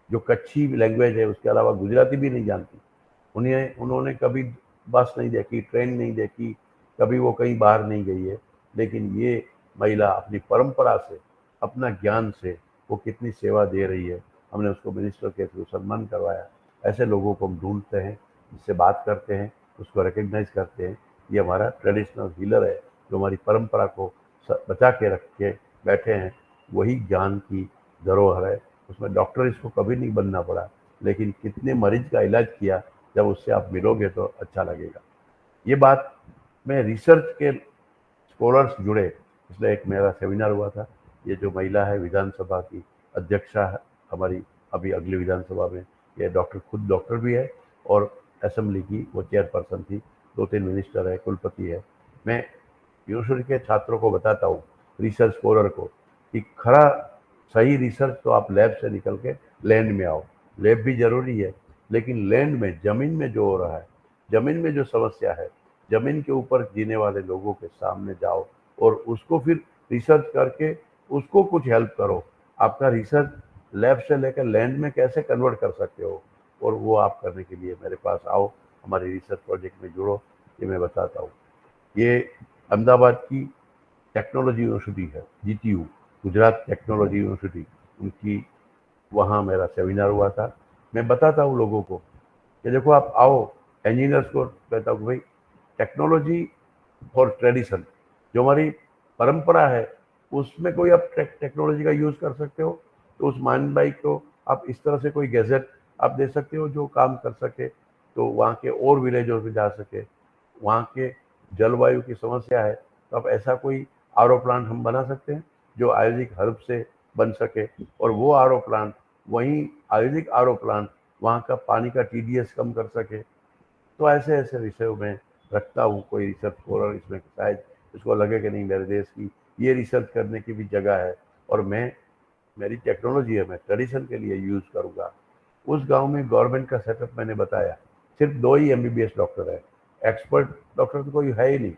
जो कच्छी लैंग्वेज है उसके अलावा गुजराती भी नहीं जानती। उन्होंने कभी बस नहीं देखी, ट्रेन नहीं देखी, कभी वो कहीं बाहर नहीं गई है, लेकिन ये महिला अपनी परंपरा से, अपना ज्ञान से वो कितनी सेवा दे रही है। हमने उसको मिनिस्टर के थ्रू सम्मान करवाया। ऐसे लोगों को हम ढूंढते हैं, जिससे बात करते हैं, उसको रिकग्नाइज करते हैं। ये हमारा ट्रेडिशनल हीलर है, जो हमारी परंपरा को बचा के रख के बैठे हैं। वही ज्ञान की धरोहर है, उसमें डॉक्टर इसको कभी नहीं बनना पड़ा, लेकिन कितने मरीज का इलाज किया, जब उससे आप मिलोगे तो अच्छा लगेगा। ये बात में रिसर्च के स्कॉलर्स जुड़े, इसलिए एक मेरा सेमिनार हुआ था। ये जो महिला है विधानसभा की अध्यक्षा है हमारी, अभी अगली विधानसभा में, ये डॉक्टर, खुद डॉक्टर भी है और असेंबली की वो चेयरपर्सन थी, 2-3 मिनिस्टर है, कुलपति है। मैं यूनिवर्सिटी के छात्रों को बताता हूँ, रिसर्च स्कॉलर को, कि खरा सही रिसर्च तो आप लैब से निकल के लैंड में आओ। लैब भी जरूरी है, लेकिन लैंड में, जमीन में जो हो रहा है, जमीन में जो समस्या है, जमीन के ऊपर जीने वाले लोगों के सामने जाओ और उसको फिर रिसर्च करके उसको कुछ हेल्प करो। आपका रिसर्च लैब से लेकर लैंड में कैसे कन्वर्ट कर सकते हो, और वो आप करने के लिए मेरे पास आओ, हमारे रिसर्च प्रोजेक्ट में जुड़ो, ये मैं बताता हूँ। ये अहमदाबाद की टेक्नोलॉजी यूनिवर्सिटी है, जीटीयू, गुजरात टेक्नोलॉजी यूनिवर्सिटी, उनकी वहाँ मेरा सेमिनार हुआ था। मैं बताता हूँ लोगों को कि देखो आप आओ, इंजीनियर्स को कहता हूँ भाई, टेक्नोलॉजी और ट्रेडिशन, जो हमारी परंपरा है, उसमें कोई आप टेक्नोलॉजी का यूज़ कर सकते हो, तो उस मान भाई को आप इस तरह से कोई गैजेट आप दे सकते हो जो काम कर सके, तो वहाँ के और विलेजों में जा सके। वहाँ के जलवायु की समस्या है, तो अब ऐसा कोई आरओ प्लांट हम बना सकते हैं जो आयुर्वेदिक हर्ब से बन सके, और वो आरओ प्लांट, वहीं आयुर्वेदिक आरओ प्लांट वहाँ का पानी का टीडीएस कम कर सके। तो ऐसे ऐसे विषयों में रखता हूँ। कोई रिसर्च स्कॉलर इसमें शायद इसको लगे कि नहीं, मेरे देश की ये रिसर्च करने की भी जगह है, और मैं, मेरी टेक्नोलॉजी है, मैं ट्रेडिशन के लिए यूज़ करूँगा। उस गांव में गवर्नमेंट का सेटअप मैंने बताया, सिर्फ 2 ही एमबीबीएस डॉक्टर है, एक्सपर्ट डॉक्टर तो कोई है ही नहीं,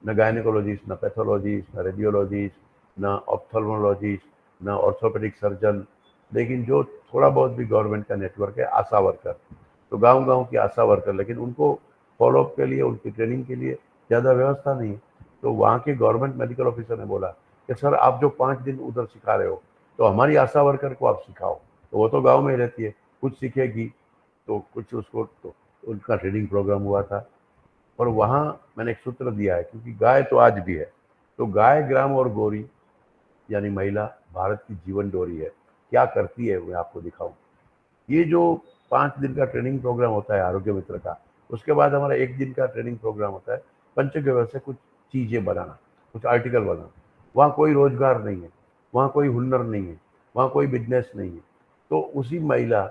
न गायनेकोलॉजिस्ट, न पैथोलॉजिस्ट, न रेडियोलॉजिस्ट, न ऑप्थल्मोलॉजिस्ट, न ऑर्थोपेडिक सर्जन। लेकिन जो थोड़ा बहुत भी गवर्नमेंट का नेटवर्क है, आशा वर्कर, तो गांव गांव की आशा वर्कर, लेकिन उनको फॉलोअप के लिए, उनकी ट्रेनिंग के लिए ज़्यादा व्यवस्था नहीं है। तो वहाँ के गवर्नमेंट मेडिकल ऑफिसर ने बोला कि सर आप जो 5 दिन उधर सिखा रहे हो, तो हमारी आशा वर्कर को आप सिखाओ, तो वो तो गांव में ही रहती है, कुछ सीखेगी, तो कुछ उसको, तो उनका ट्रेनिंग प्रोग्राम हुआ था। और वहाँ मैंने एक सूत्र दिया है, क्योंकि गाय तो आज भी है, तो गाय, ग्राम और गौरी, यानी महिला भारत की जीवन डोरी है। क्या करती है मैं आपको दिखाऊं। ये जो 5 दिन का ट्रेनिंग प्रोग्राम होता है आरोग्य मित्र का, उसके बाद हमारा 1 दिन का ट्रेनिंग प्रोग्राम होता है पंचगव्य से कुछ चीज़ें बनाना, कुछ आर्टिकल बनाना। वहाँ कोई रोजगार नहीं है, वहाँ कोई हुनर नहीं है, वहाँ कोई बिजनेस नहीं है। तो उसी महिला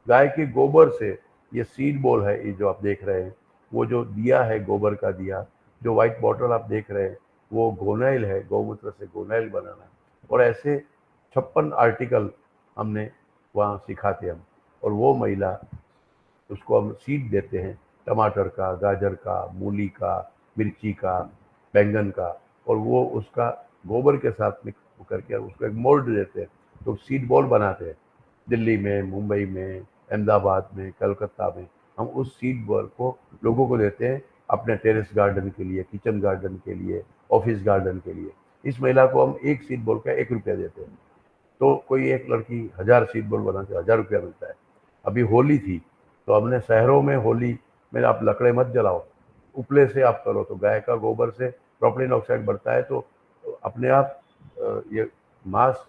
गाय के गोबर से, ये सीड बॉल है, ये जो आप देख रहे हैं, वो जो दिया है गोबर का दिया, जो व्हाइट बॉटल आप देख रहे हैं, वो गोनाइल है, गौमूत्र से गोनाइल बनाना। और ऐसे 56 आर्टिकल हमने वहाँ सिखाते हम। और वो महिला, उसको हम सीड देते हैं टमाटर का, गाजर का, मूली का, मिर्ची का, बैंगन का, और वो उसका गोबर के साथ मिक्स करके उसको एक मोल्ड देते हैं, तो सीड बॉल बनाते हैं। दिल्ली में, मुंबई में, अहमदाबाद में, कलकत्ता में हम उस सीड बॉल को लोगों को देते हैं, अपने टेरेस गार्डन के लिए, किचन गार्डन के लिए, ऑफिस गार्डन के लिए। इस महिला को हम एक सीड बॉल का 1 रुपया देते हैं। तो कोई एक लड़की 1000 सीड बॉल बनाते, 1000 रुपया मिलता है। अभी होली थी, तो हमने शहरों में होली में आप लकड़े मत जलाओ, उपले से आप करो, तो गाय का गोबर से प्रोपिलीन ऑक्साइड बढ़ता है, तो अपने आप ये मास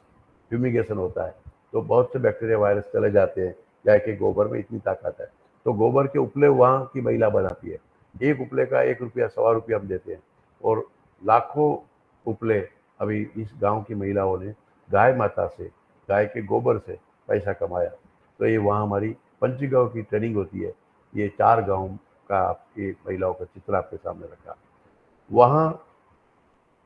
फ्यूमिगेशन होता है, तो बहुत से बैक्टीरिया, वायरस चले जाते हैं। गाय के गोबर में इतनी ताकत है। तो गोबर के उपले वहाँ की महिला बनाती है, एक उपले का 1 रुपया, 1.25 रुपया हम देते हैं, और लाखों उपले अभी इस गांव की महिलाओं ने गाय माता से, गाय के गोबर से पैसा कमाया। तो ये वहाँ हमारी पंचगांव की ट्रेनिंग होती है। ये 4 गांव का आपकी महिलाओं का चित्र आपके सामने रखा। वहाँ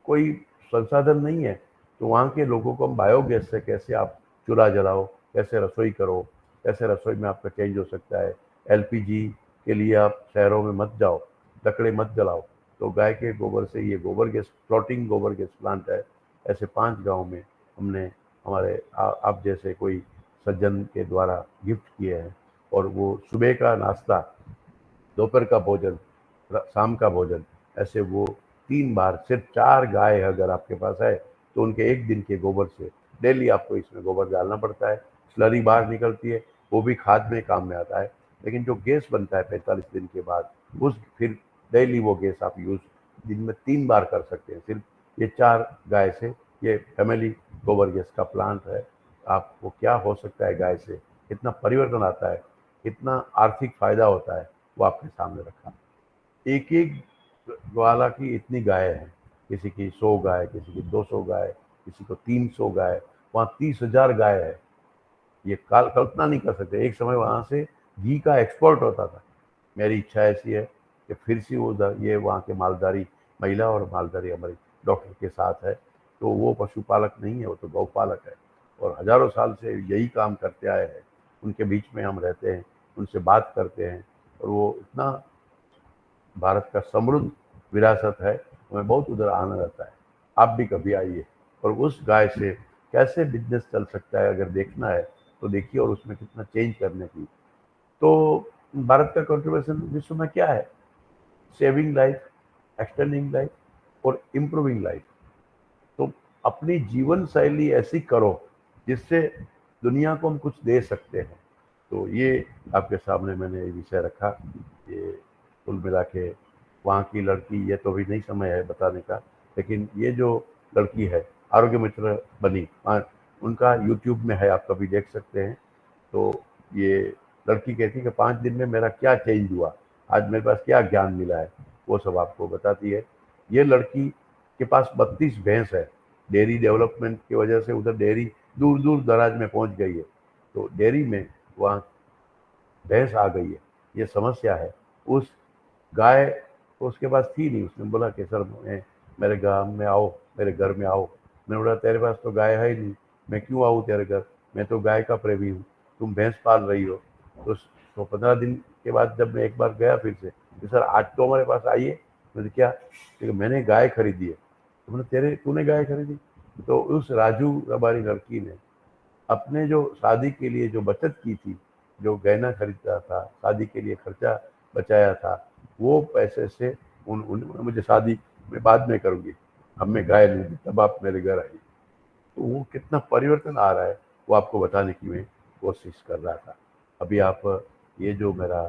कोई संसाधन नहीं है, तो वहाँ के लोगों को हम बायोगैस से कैसे आप चूल्हा जलाओ, कैसे रसोई करो, कैसे रसोई में आपका चेंज हो सकता है। एलपीजी के लिए आप शहरों में मत जाओ, लकड़े मत जलाओ, तो गाय के गोबर से ये गोबर गैस, फ्लोटिंग गोबर गैस प्लांट है। ऐसे 5 गांव में हमने हमारे आप जैसे कोई सज्जन के द्वारा गिफ्ट किए हैं। और वो सुबह का नाश्ता, दोपहर का भोजन, शाम का भोजन, ऐसे वो 3 बार, सिर्फ 4 गाय अगर आपके पास है, तो उनके 1 दिन के गोबर से डेली आपको इसमें गोबर डालना पड़ता है। स्लरी बाहर निकलती है, वो भी खाद में काम में आता है। लेकिन जो गैस बनता है 45 दिन के बाद, उस फिर डेली वो गैस आप यूज़ दिन में 3 बार कर सकते हैं, सिर्फ ये 4 गाय से। ये फैमिली गोबर गैस का प्लांट है। आपको क्या हो सकता है गाय से, कितना परिवर्तन आता है, कितना आर्थिक फायदा होता है, वो आपके सामने रखा। एक एक ग्वाला की इतनी गाय है, किसी की 100 गाय, किसी की 200 गाय, किसी को 300 गाय, वहाँ 30,000 गाय है। ये कल्पना नहीं कर सकते। एक समय वहाँ से घी का एक्सपोर्ट होता था। मेरी इच्छा ऐसी है कि फिर से वो ये वहाँ के मालधारी महिला और मालधारी हमारी डॉक्टर के साथ है, तो वो पशुपालक नहीं है, वो तो गौपालक है और हजारों साल से यही काम करते आए हैं। उनके बीच में हम रहते हैं, उनसे बात करते हैं और वो इतना भारत का समृद्ध विरासत है, हमें बहुत उधर आना रहता है। आप भी कभी आइए और उस गाय से कैसे बिजनेस चल सकता है अगर देखना है तो देखिए, और उसमें कितना चेंज करने की। तो भारत का कंट्रीब्यूशन विश्व में क्या है? सेविंग लाइफ, एक्सटेंडिंग लाइफ और इम्प्रूविंग लाइफ। तो अपनी जीवन शैली ऐसी करो जिससे दुनिया को हम कुछ दे सकते हैं। तो ये आपके सामने मैंने ये विषय रखा। ये कुल मिला के वहाँ की लड़की, ये तो अभी नहीं समय है बताने का, लेकिन ये जो लड़की है आरोग्य मित्र बनी, उनका यूट्यूब में है, आप कभी देख सकते हैं। तो ये लड़की कहती है कि 5 दिन में मेरा क्या चेंज हुआ, आज मेरे पास क्या ज्ञान मिला है, वो सब आपको बताती है। ये लड़की के पास 32 भैंस है। डेयरी डेवलपमेंट की वजह से उधर डेयरी दूर दूर दराज में पहुंच गई है, तो डेयरी में वहाँ भैंस आ गई है, ये समस्या है। उस गाय तो उसके पास थी नहीं। उसने बोला कि सर मेरे गांव में आओ, मेरे घर में आओ। मैंने बोला तेरे पास तो गाय है ही नहीं, मैं क्यों आऊँ तेरे घर, मैं तो गाय का प्रेमी हूँ, तुम भैंस पाल रही हो। तो 15 दिन के बाद जब मैं एक बार गया फिर से, कि सर आज तो हमारे पास आइए। मैंने क्या? क्योंकि मैंने गाय खरीदी है। तो मैंने तूने गाय खरीदी? तो उस राजू हमारी लड़की ने अपने जो शादी के लिए जो बचत की थी, जो गहना खरीदा था, शादी के लिए खर्चा बचाया था, वो पैसे से उन्होंने मुझे शादी में बाद में करूंगी, अब मैं गाय लूंगी, तब आप मेरे घर आई। तो वो कितना परिवर्तन आ रहा है वो आपको बताने की मैं कोशिश कर रहा था। अभी आप ये जो मेरा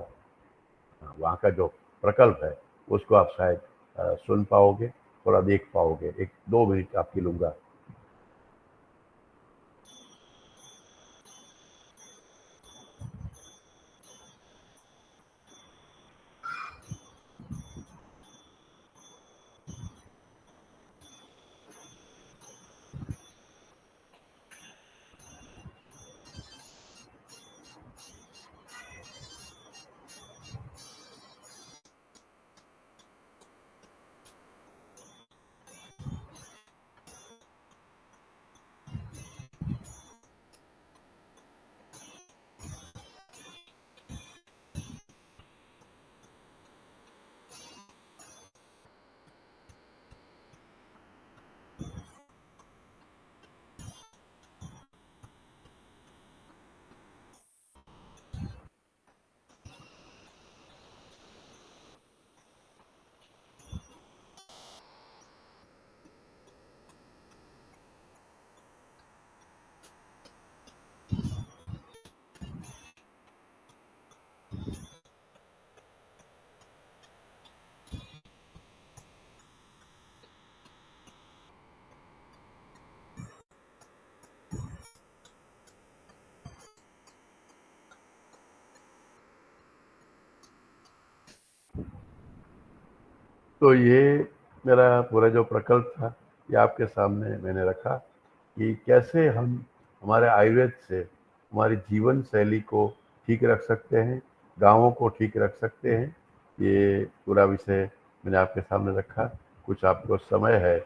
वहाँ का जो प्रकल्प है उसको आप शायद सुन पाओगे, थोड़ा देख पाओगे। 1-2 मिनट आपकी लूंगा। तो ये मेरा पूरा जो प्रकल्प था ये आपके सामने मैंने रखा कि कैसे हम हमारे आयुर्वेद से हमारी जीवन शैली को ठीक रख सकते हैं, गाँवों को ठीक रख सकते हैं। ये पूरा विषय मैंने आपके सामने रखा। कुछ आपको समय है,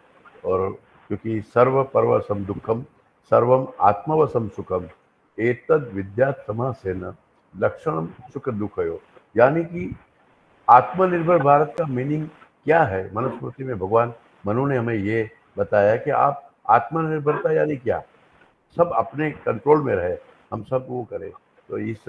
और क्योंकि सर्व पर्वसम दुखम सर्वम आत्मवसम सुखम एतद विद्यात् समासेन लक्षणम सुख दुखयो। यानी कि आत्मनिर्भर भारत का मीनिंग क्या है? मनुस्मृति में भगवान मनु ने हमें ये बताया कि आप आत्मनिर्भरता यानी क्या, सब अपने कंट्रोल में रहे, हम सब वो करें। तो इस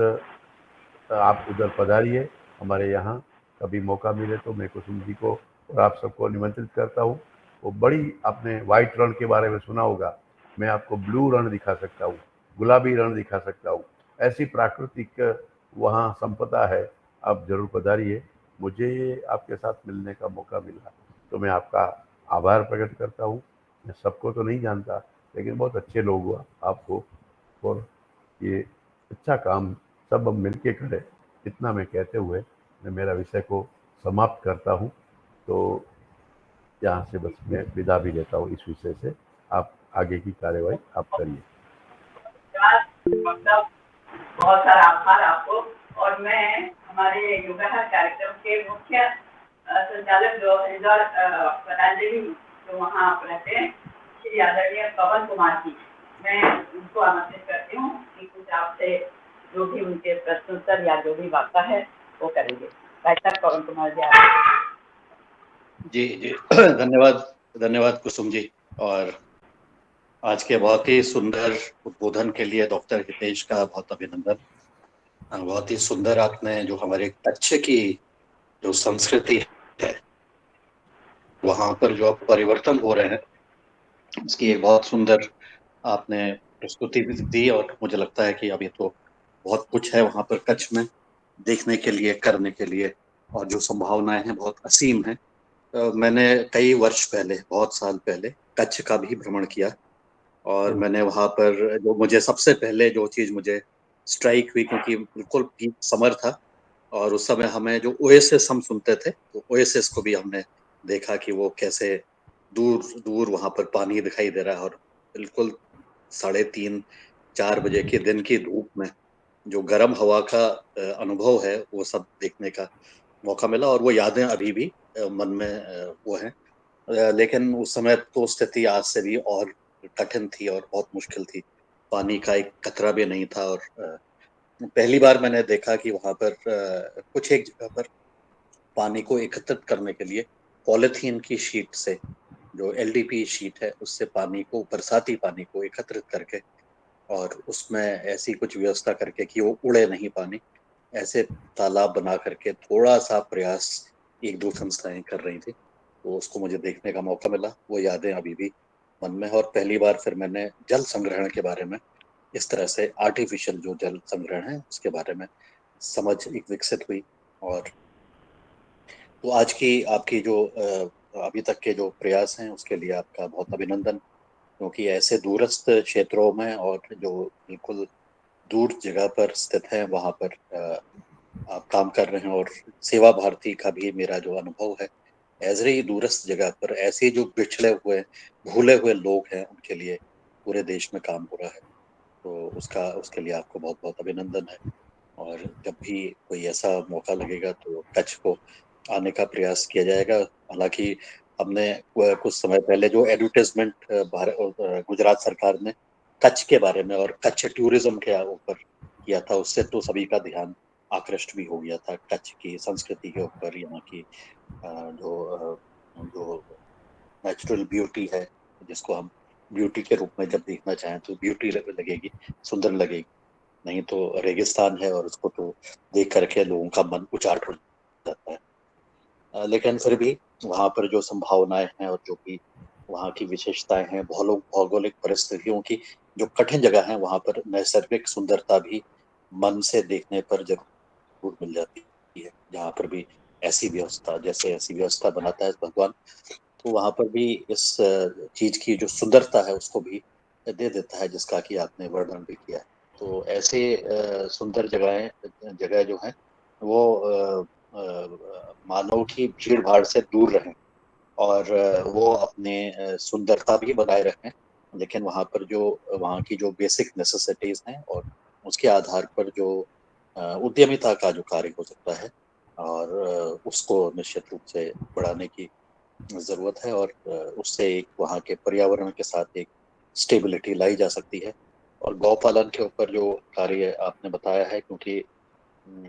आप उधर पधारिए हमारे यहाँ, कभी मौका मिले तो मैं कुसुम जी को और आप सबको निमंत्रित करता हूँ। वो बड़ी, आपने व्हाइट रण के बारे में सुना होगा, मैं आपको ब्लू रण दिखा सकता हूँ, गुलाबी रण दिखा सकता हूँ। ऐसी प्राकृतिक वहाँ संपदा है, आप जरूर पधारिए। मुझे आपके साथ मिलने का मौका मिला तो मैं आपका आभार प्रकट करता हूँ। मैं सबको तो नहीं जानता, लेकिन बहुत अच्छे लोग हुआ आपको, और ये अच्छा काम सब हम मिलके करें, इतना मैं कहते हुए मैं मेरा विषय को समाप्त करता हूँ। तो यहाँ से बस मैं विदा भी लेता हूँ इस विषय से। आप आगे की कार्यवाही आप करिए। मतलब बहुत सारा आभार आपको। और मैं हमारे योगाहार कार्यक्रम के मुख्य संचालक जो हरिद्वार पतंजलि जो वहाँ आप रहते हैं, श्री आदरणीय पवन कुमार जी, मैं उनको आमंत्रित करती हूँ कि कुछ आपसे जो भी उनके प्रश्नोत्तर या जो भी वार्ता है वो करेंगे। पवन कुमार जी जी जी धन्यवाद धन्यवाद कुसुम जी। और आज के बहुत ही सुंदर उद्बोधन के लिए डॉक्टर हितेश का बहुत अभिनंदन। बहुत ही सुंदर आपने जो हमारे कच्छ की जो संस्कृति है वहां पर जो अब परिवर्तन हो रहे हैं इसकी एक बहुत सुंदर आपने प्रस्तुति भी दी। और मुझे लगता है कि अभी तो बहुत कुछ है वहां पर कच्छ में देखने के लिए, करने के लिए, और जो संभावनाएं हैं बहुत असीम है। मैंने कई वर्ष पहले, बहुत साल पहले कच्छ का भी भ्रमण किया। और मैंने वहां पर जो मुझे सबसे पहले जो चीज मुझे स्ट्राइक हुई, क्योंकि बिल्कुल पीक समर था और उस समय हमें जो ओएसिस हम सुनते थे, तो ओएसिस को भी हमने देखा कि वो कैसे दूर दूर वहां पर पानी दिखाई दे रहा है। और बिल्कुल 3:30-4 बजे के दिन की धूप में जो गर्म हवा का अनुभव है वो सब देखने का मौका मिला। और वो यादें अभी भी मन में वो है। लेकिन उस समय तो स्थिति आज से भी और कठिन थी और बहुत मुश्किल थी। पानी का एक कतरा भी नहीं था। और पहली बार मैंने देखा कि वहां पर कुछ एक जगह पर पानी को एकत्रित करने के लिए पॉलिथीन की शीट से, जो एलडीपी शीट है, उससे पानी को, बरसाती पानी को एकत्रित करके और उसमें ऐसी कुछ व्यवस्था करके कि वो उड़े नहीं पानी, ऐसे तालाब बना करके थोड़ा सा प्रयास एक दो संस्थाएं कर रही थी। तो उसको मुझे देखने का मौका मिला। वो यादें अभी भी मन में है। और पहली बार फिर मैंने जल संग्रहण के बारे में, इस तरह से आर्टिफिशियल जो जल संग्रहण है उसके बारे में समझ एक विकसित हुई। और तो आज की आपकी जो अभी तक के जो प्रयास हैं उसके लिए आपका बहुत अभिनंदन। क्योंकि ऐसे दूरस्थ क्षेत्रों में और जो बिल्कुल दूर जगह पर स्थित है वहां पर आप काम कर रहे हैं। और सेवा भारती का भी मेरा जो अनुभव है, ऐसे दूरस्थ जगह पर ऐसे जो पिछड़े हुए, भूले हुए लोग हैं, उनके लिए पूरे देश में काम हो रहा है। तो उसका, उसके लिए आपको बहुत बहुत अभिनंदन है। और जब भी कोई ऐसा मौका लगेगा तो कच्छ को आने का प्रयास किया जाएगा। हालांकि हमने कुछ समय पहले जो एडवर्टाइजमेंट गुजरात सरकार ने कच्छ के बारे में और कच्छ टूरिज्म के ऊपर किया था, उससे तो सभी का ध्यान आकृष्ट भी हो गया था कच्छ की संस्कृति के ऊपर। यहाँ की जो नेचुरल ब्यूटी है, जिसको हम ब्यूटी के रूप में जब देखना चाहें तो ब्यूटी लगेगी, सुंदर लगेगी। नहीं तो रेगिस्तान है और उसको तो देख करके लोगों का मन उचाट हो जाता है। लेकिन फिर भी वहां पर जो संभावनाएं हैं और जो भी वहाँ की विशेषताएं हैं, भौगोलिक परिस्थितियों की जो कठिन जगह है, वहां पर नैसर्गिक सुंदरता भी मन से देखने पर जरूर मिल जाती है। जहाँ पर भी ऐसी व्यवस्था, जैसे ऐसी व्यवस्था बनाता है भगवान, तो वहां पर भी इस चीज की जो सुंदरता है उसको भी दे देता है, जिसका कि आपने वर्णन भी किया है। तो ऐसे सुंदर जगह जो है वो मानव की भीड़ भाड़ से दूर रहें और वो अपने सुंदरता भी बनाए रखें। लेकिन वहाँ पर जो वहाँ की जो बेसिक नेसेसिटीज हैं और उसके आधार पर जो उद्यमिता का जो कार्य हो सकता है, और उसको निश्चित रूप से बढ़ाने की जरूरत है। और उससे एक वहाँ के पर्यावरण के साथ एक स्टेबिलिटी लाई जा सकती है। और गौपालन के ऊपर जो कार्य आपने बताया है, क्योंकि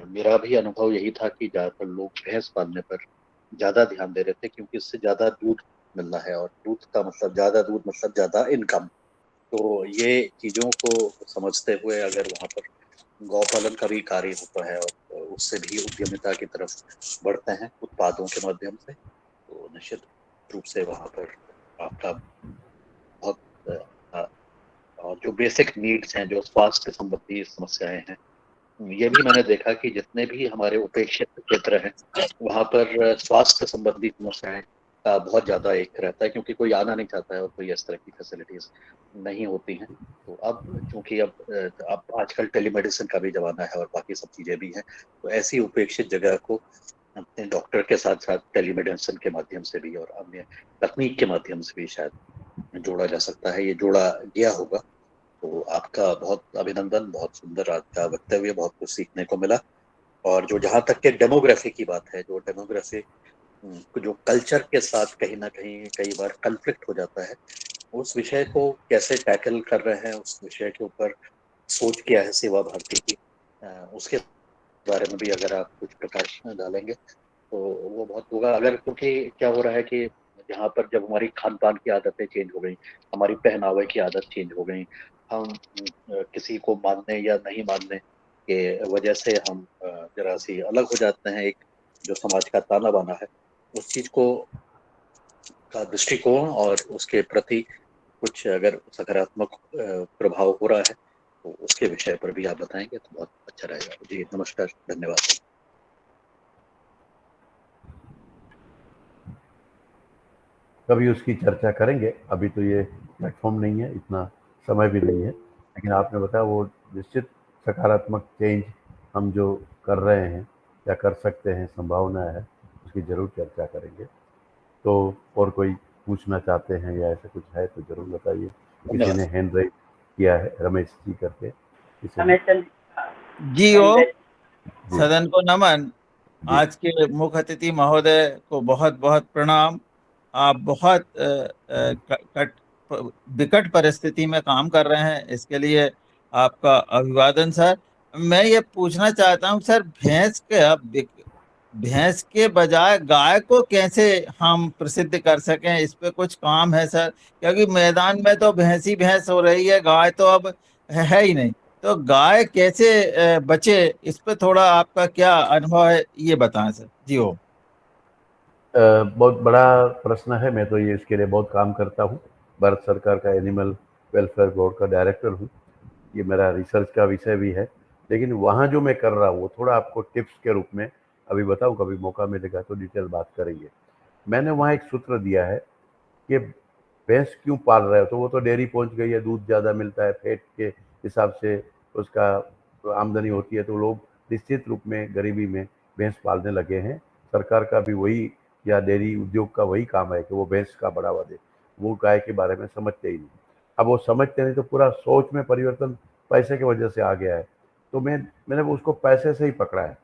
मेरा भी अनुभव यही था कि ज्यादातर लोग भैंस पालने पर ज्यादा ध्यान दे रहे थे, क्योंकि इससे ज्यादा दूध मिलना है और दूध का मतलब ज्यादा दूध मतलब ज्यादा इनकम। तो ये चीजों को समझते हुए अगर वहाँ पर गौपालन का भी कार्य होता है और उससे भी उद्यमिता की तरफ बढ़ते हैं उत्पादों के माध्यम से, तो निश्चित रूप से वहाँ पर आपका बहुत अ, और जो बेसिक नीड्स हैं, जो स्वास्थ्य संबंधी समस्याएं हैं, ये भी मैंने देखा कि जितने भी हमारे उपेक्षित क्षेत्र हैं वहाँ पर स्वास्थ्य संबंधी समस्याएं का बहुत ज्यादा एक रहता है, क्योंकि कोई आना नहीं चाहता है और कोई इस तरह की फैसिलिटीज नहीं होती हैं। तो अब चूंकि अब आजकल टेलीमेडिसिन का भी जमाना है और बाकी सब चीजें भी हैं, तो ऐसी उपेक्षित जगह को अपने डॉक्टर के साथ साथ टेलीमेडिसिन के माध्यम से भी और अन्य तकनीक के माध्यम से भी शायद जोड़ा जा सकता है। ये जोड़ा गया होगा। तो आपका बहुत अभिनंदन, बहुत सुंदर आपका वक्तव्य, बहुत कुछ सीखने को मिला। और जो जहाँ तक के डेमोग्राफी की बात है, जो डेमोग्राफी जो कल्चर के साथ कहीं ना कहीं कई बार कन्फ्लिक्ट हो जाता है, उस विषय को कैसे टैकल कर रहे हैं, उस विषय के ऊपर सोच क्या है सेवा भारती की, उसके बारे में भी अगर आप कुछ प्रकाश डालेंगे तो वो बहुत होगा। अगर क्योंकि क्या हो रहा है कि यहाँ पर जब हमारी खान पान की आदतें चेंज हो गई, हमारी पहनावे की आदत चेंज हो गई, हम किसी को मानने या नहीं मानने के वजह से हम जरा सी अलग हो जाते हैं। एक जो समाज का ताना बाना है, उस चीज को का दृष्टिकोण और उसके प्रति कुछ अगर सकारात्मक प्रभाव हो रहा है तो उसके विषय पर भी आप बताएंगे तो बहुत अच्छा रहेगा। जी नमस्कार, धन्यवाद। कभी उसकी चर्चा करेंगे, अभी तो ये प्लेटफॉर्म नहीं है, इतना समय भी नहीं है, लेकिन आपने बताया वो निश्चित सकारात्मक चेंज हम जो कर रहे हैं या कर सकते हैं, संभावना है, उसकी ज़रूर चर्चा करेंगे। तो और कोई पूछना चाहते हैं या ऐसा कुछ है तो ज़रूर बताइए। किसी ने हैंड राइज किया है, रमेश जी करके किसी ने। जी ओ जी सदन को नमन। जी आज के मुख्य अतिथि महोदय को बहुत बहुत प्रणाम। आप बहुत विकट परिस्थिति में काम कर रहे हैं, इसके लिए आपका अभिवादन सर। मैं ये पूछना चाहता हूँ सर, भैंस के बजाय गाय को कैसे हम प्रसिद्ध कर सकें, इस पे कुछ काम है सर? क्योंकि मैदान में तो भैंस ही भैंस हो रही है, गाय तो अब है ही नहीं। तो गाय कैसे बचे, इस पे थोड़ा आपका क्या अनुभव है, ये बताएं सर। जी हो। बहुत बड़ा प्रश्न है। मैं तो ये इसके लिए बहुत काम करता हूँ। भारत सरकार का एनिमल वेलफेयर बोर्ड का डायरेक्टर हूँ। ये मेरा रिसर्च का विषय भी है। लेकिन वहाँ जो मैं कर रहा हूँ वो थोड़ा आपको टिप्स के रूप में अभी बताऊँ, कभी मौका मिलेगा तो डिटेल बात करेंगे। मैंने वहाँ एक सूत्र दिया है कि भैंस क्यों पाल रहे हो, तो वो तो डेयरी पहुंच गई है, दूध ज़्यादा मिलता है, फैट के हिसाब से उसका आमदनी होती है, तो लोग निश्चित रूप में गरीबी में भैंस पालने लगे हैं। सरकार का भी वही या डेयरी उद्योग का वही काम है कि वो भैंस का बढ़ावा दे। वो गाय के बारे में समझते ही नहीं। अब वो समझते नहीं तो पूरा सोच में परिवर्तन पैसे की वजह से आ गया है। तो मैंने उसको पैसे से ही पकड़ा है।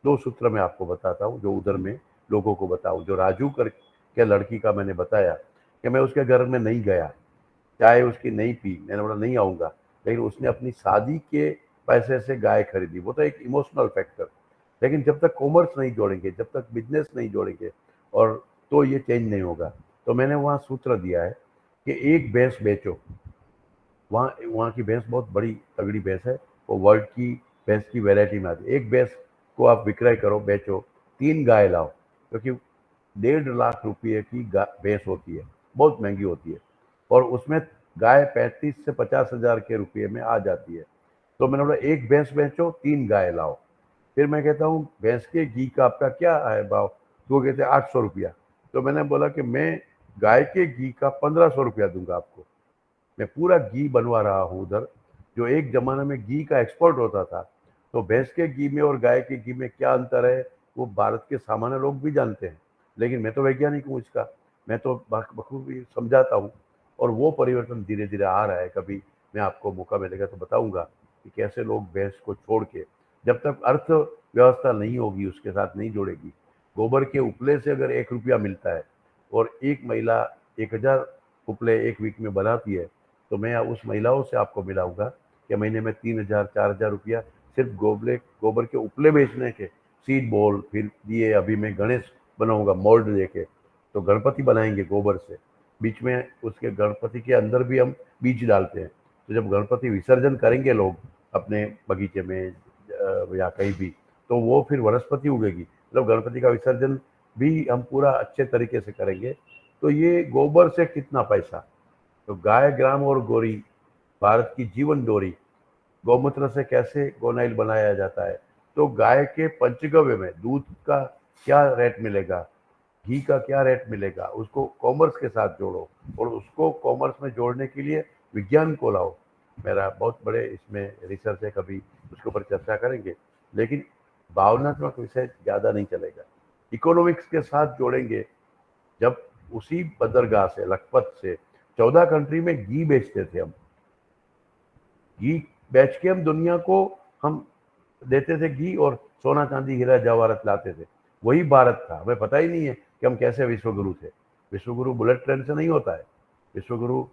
दो सूत्र मैं आपको बताता हूँ जो उधर में लोगों को बताऊँ। जो राजू कर के लड़की का मैंने बताया कि मैं उसके घर में नहीं गया, चाय उसकी नहीं पी, मैंने बोला नहीं आऊँगा, लेकिन उसने अपनी शादी के पैसे से गाय खरीदी। वो तो एक इमोशनल फैक्टर। लेकिन जब तक कॉमर्स नहीं जोड़ेंगे, जब तक बिजनेस नहीं जोड़ेंगे, और तो ये चेंज नहीं होगा। तो मैंने वहाँ सूत्र दिया है कि एक भैंस बेचो। वहाँ वहाँ की भैंस बहुत बड़ी तगड़ी भैंस है, वो वर्ल्ड की भैंस की वैरायटी में आती है। एक भैंस को आप विक्रय करो, बेचो, 3 गाय लाओ, क्योंकि 1.5 लाख रुपये की भैंस होती है, बहुत महंगी होती है, और उसमें गाय 35 से 50 हजार के रुपये में आ जाती है। तो मैंने बोला एक भैंस बेचो, 3 गाय लाओ। फिर मैं कहता हूँ भैंस के घी का आपका क्या है भाव, तो वो कहते हैं 800 रुपया। तो मैंने बोला कि मैं गाय के घी का 1500 रुपया दूंगा आपको। मैं पूरा घी बनवा रहा हूँ उधर। जो एक जमाने में घी का एक्सपोर्ट होता था, तो भैंस के घी में और गाय के घी में क्या अंतर है वो भारत के सामान्य लोग भी जानते हैं, लेकिन मैं तो वैज्ञानिक हूँ इसका, मैं तो बखूबी समझाता हूँ। और वो परिवर्तन धीरे धीरे आ रहा है। कभी मैं आपको मौका मिलेगा तो बताऊंगा कि कैसे लोग भैंस को छोड़ के, जब तक अर्थव्यवस्था नहीं होगी उसके साथ नहीं जोड़ेगी। गोबर के उपले से अगर 1 रुपया मिलता है और एक महिला 1000 उपले एक वीक में बनाती है, तो मैं उस महिलाओं से आपको मिलाऊंगा कि महीने में 3000 4000 रुपया सिर्फ गोबर के उपले बेचने के। सीड बॉल, फिर दिए, अभी मैं गणेश बनाऊंगा मोल्ड लेके, तो गणपति बनाएंगे गोबर से। बीच में उसके गणपति के अंदर भी हम बीज डालते हैं। तो जब गणपति विसर्जन करेंगे लोग अपने बगीचे में या कहीं भी, तो वो फिर वनस्पति उगेगी। मतलब गणपति का विसर्जन भी हम पूरा अच्छे तरीके से करेंगे। तो ये गोबर से कितना पैसा। तो गाय ग्राम और गोरी, भारत की जीवन डोरी। गौमूत्र से कैसे गोनाइल बनाया जाता है। तो गाय के पंचगव्य में दूध का क्या रेट मिलेगा, घी का क्या रेट मिलेगा, उसको कॉमर्स के साथ जोड़ो, और उसको कॉमर्स में जोड़ने के लिए विज्ञान को लाओ। मेरा बहुत बड़े इसमें रिसर्च है, कभी उसके ऊपर चर्चा करेंगे। लेकिन भावनात्मक विषय ज़्यादा नहीं चलेगा। इकोनॉमिक्स के साथ जोड़ेंगे। जब उसी बंदरगाह से, लखपत से 14 कंट्री में घी बेचते थे हम, घी बेच के हम दुनिया को हम देते थे घी, और सोना चांदी हीरा जवाहरात लाते थे। वही भारत था। हमें पता ही नहीं है कि हम कैसे विश्वगुरु थे। विश्वगुरु बुलेट ट्रेन से नहीं होता है, विश्वगुरु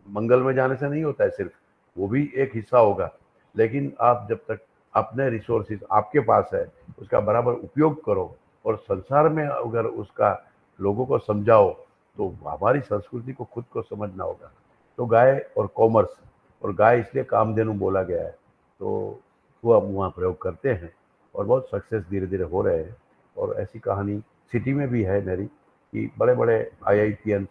मंगल में जाने से नहीं होता है सिर्फ, वो भी एक हिस्सा होगा। लेकिन आप जब तक अपने रिसोर्सेज आपके पास है उसका बराबर उपयोग करो, और संसार में अगर उसका लोगों को समझाओ, तो हमारी संस्कृति को खुद को समझना होगा। तो गाय और कॉमर्स, और गाय इसलिए कामधेनु बोला गया है, तो वो हम वहाँ प्रयोग करते हैं और बहुत सक्सेस धीरे धीरे हो रहे हैं। और ऐसी कहानी सिटी में भी है मेरी कि बड़े बड़े IITians,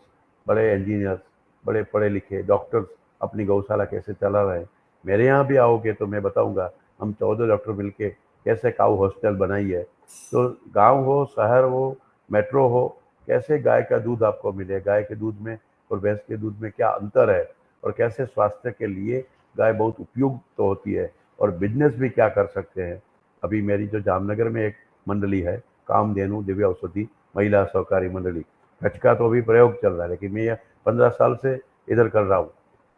बड़े इंजीनियर्स, बड़े पढ़े लिखे डॉक्टर्स अपनी गौशाला कैसे चला रहे हैं। मेरे यहाँ भी आओगे तो मैं बताऊंगा हम 14 डॉक्टर मिलके कैसे काऊ हॉस्टल बनाई है। तो गांव हो, शहर हो, मेट्रो हो, कैसे गाय का दूध आपको मिले, गाय के दूध में और भैंस के दूध में क्या अंतर है, और कैसे स्वास्थ्य के लिए गाय बहुत उपयुक्त तो होती है, और बिजनेस भी क्या कर सकते हैं। अभी मेरी जो जामनगर में एक मंडली है, कामधेनु दिव्य औषधि महिला सहकारी मंडली, कच्छ का तो अभी प्रयोग चल रहा है, लेकिन मैं ये 15 साल से इधर कर रहा हूँ।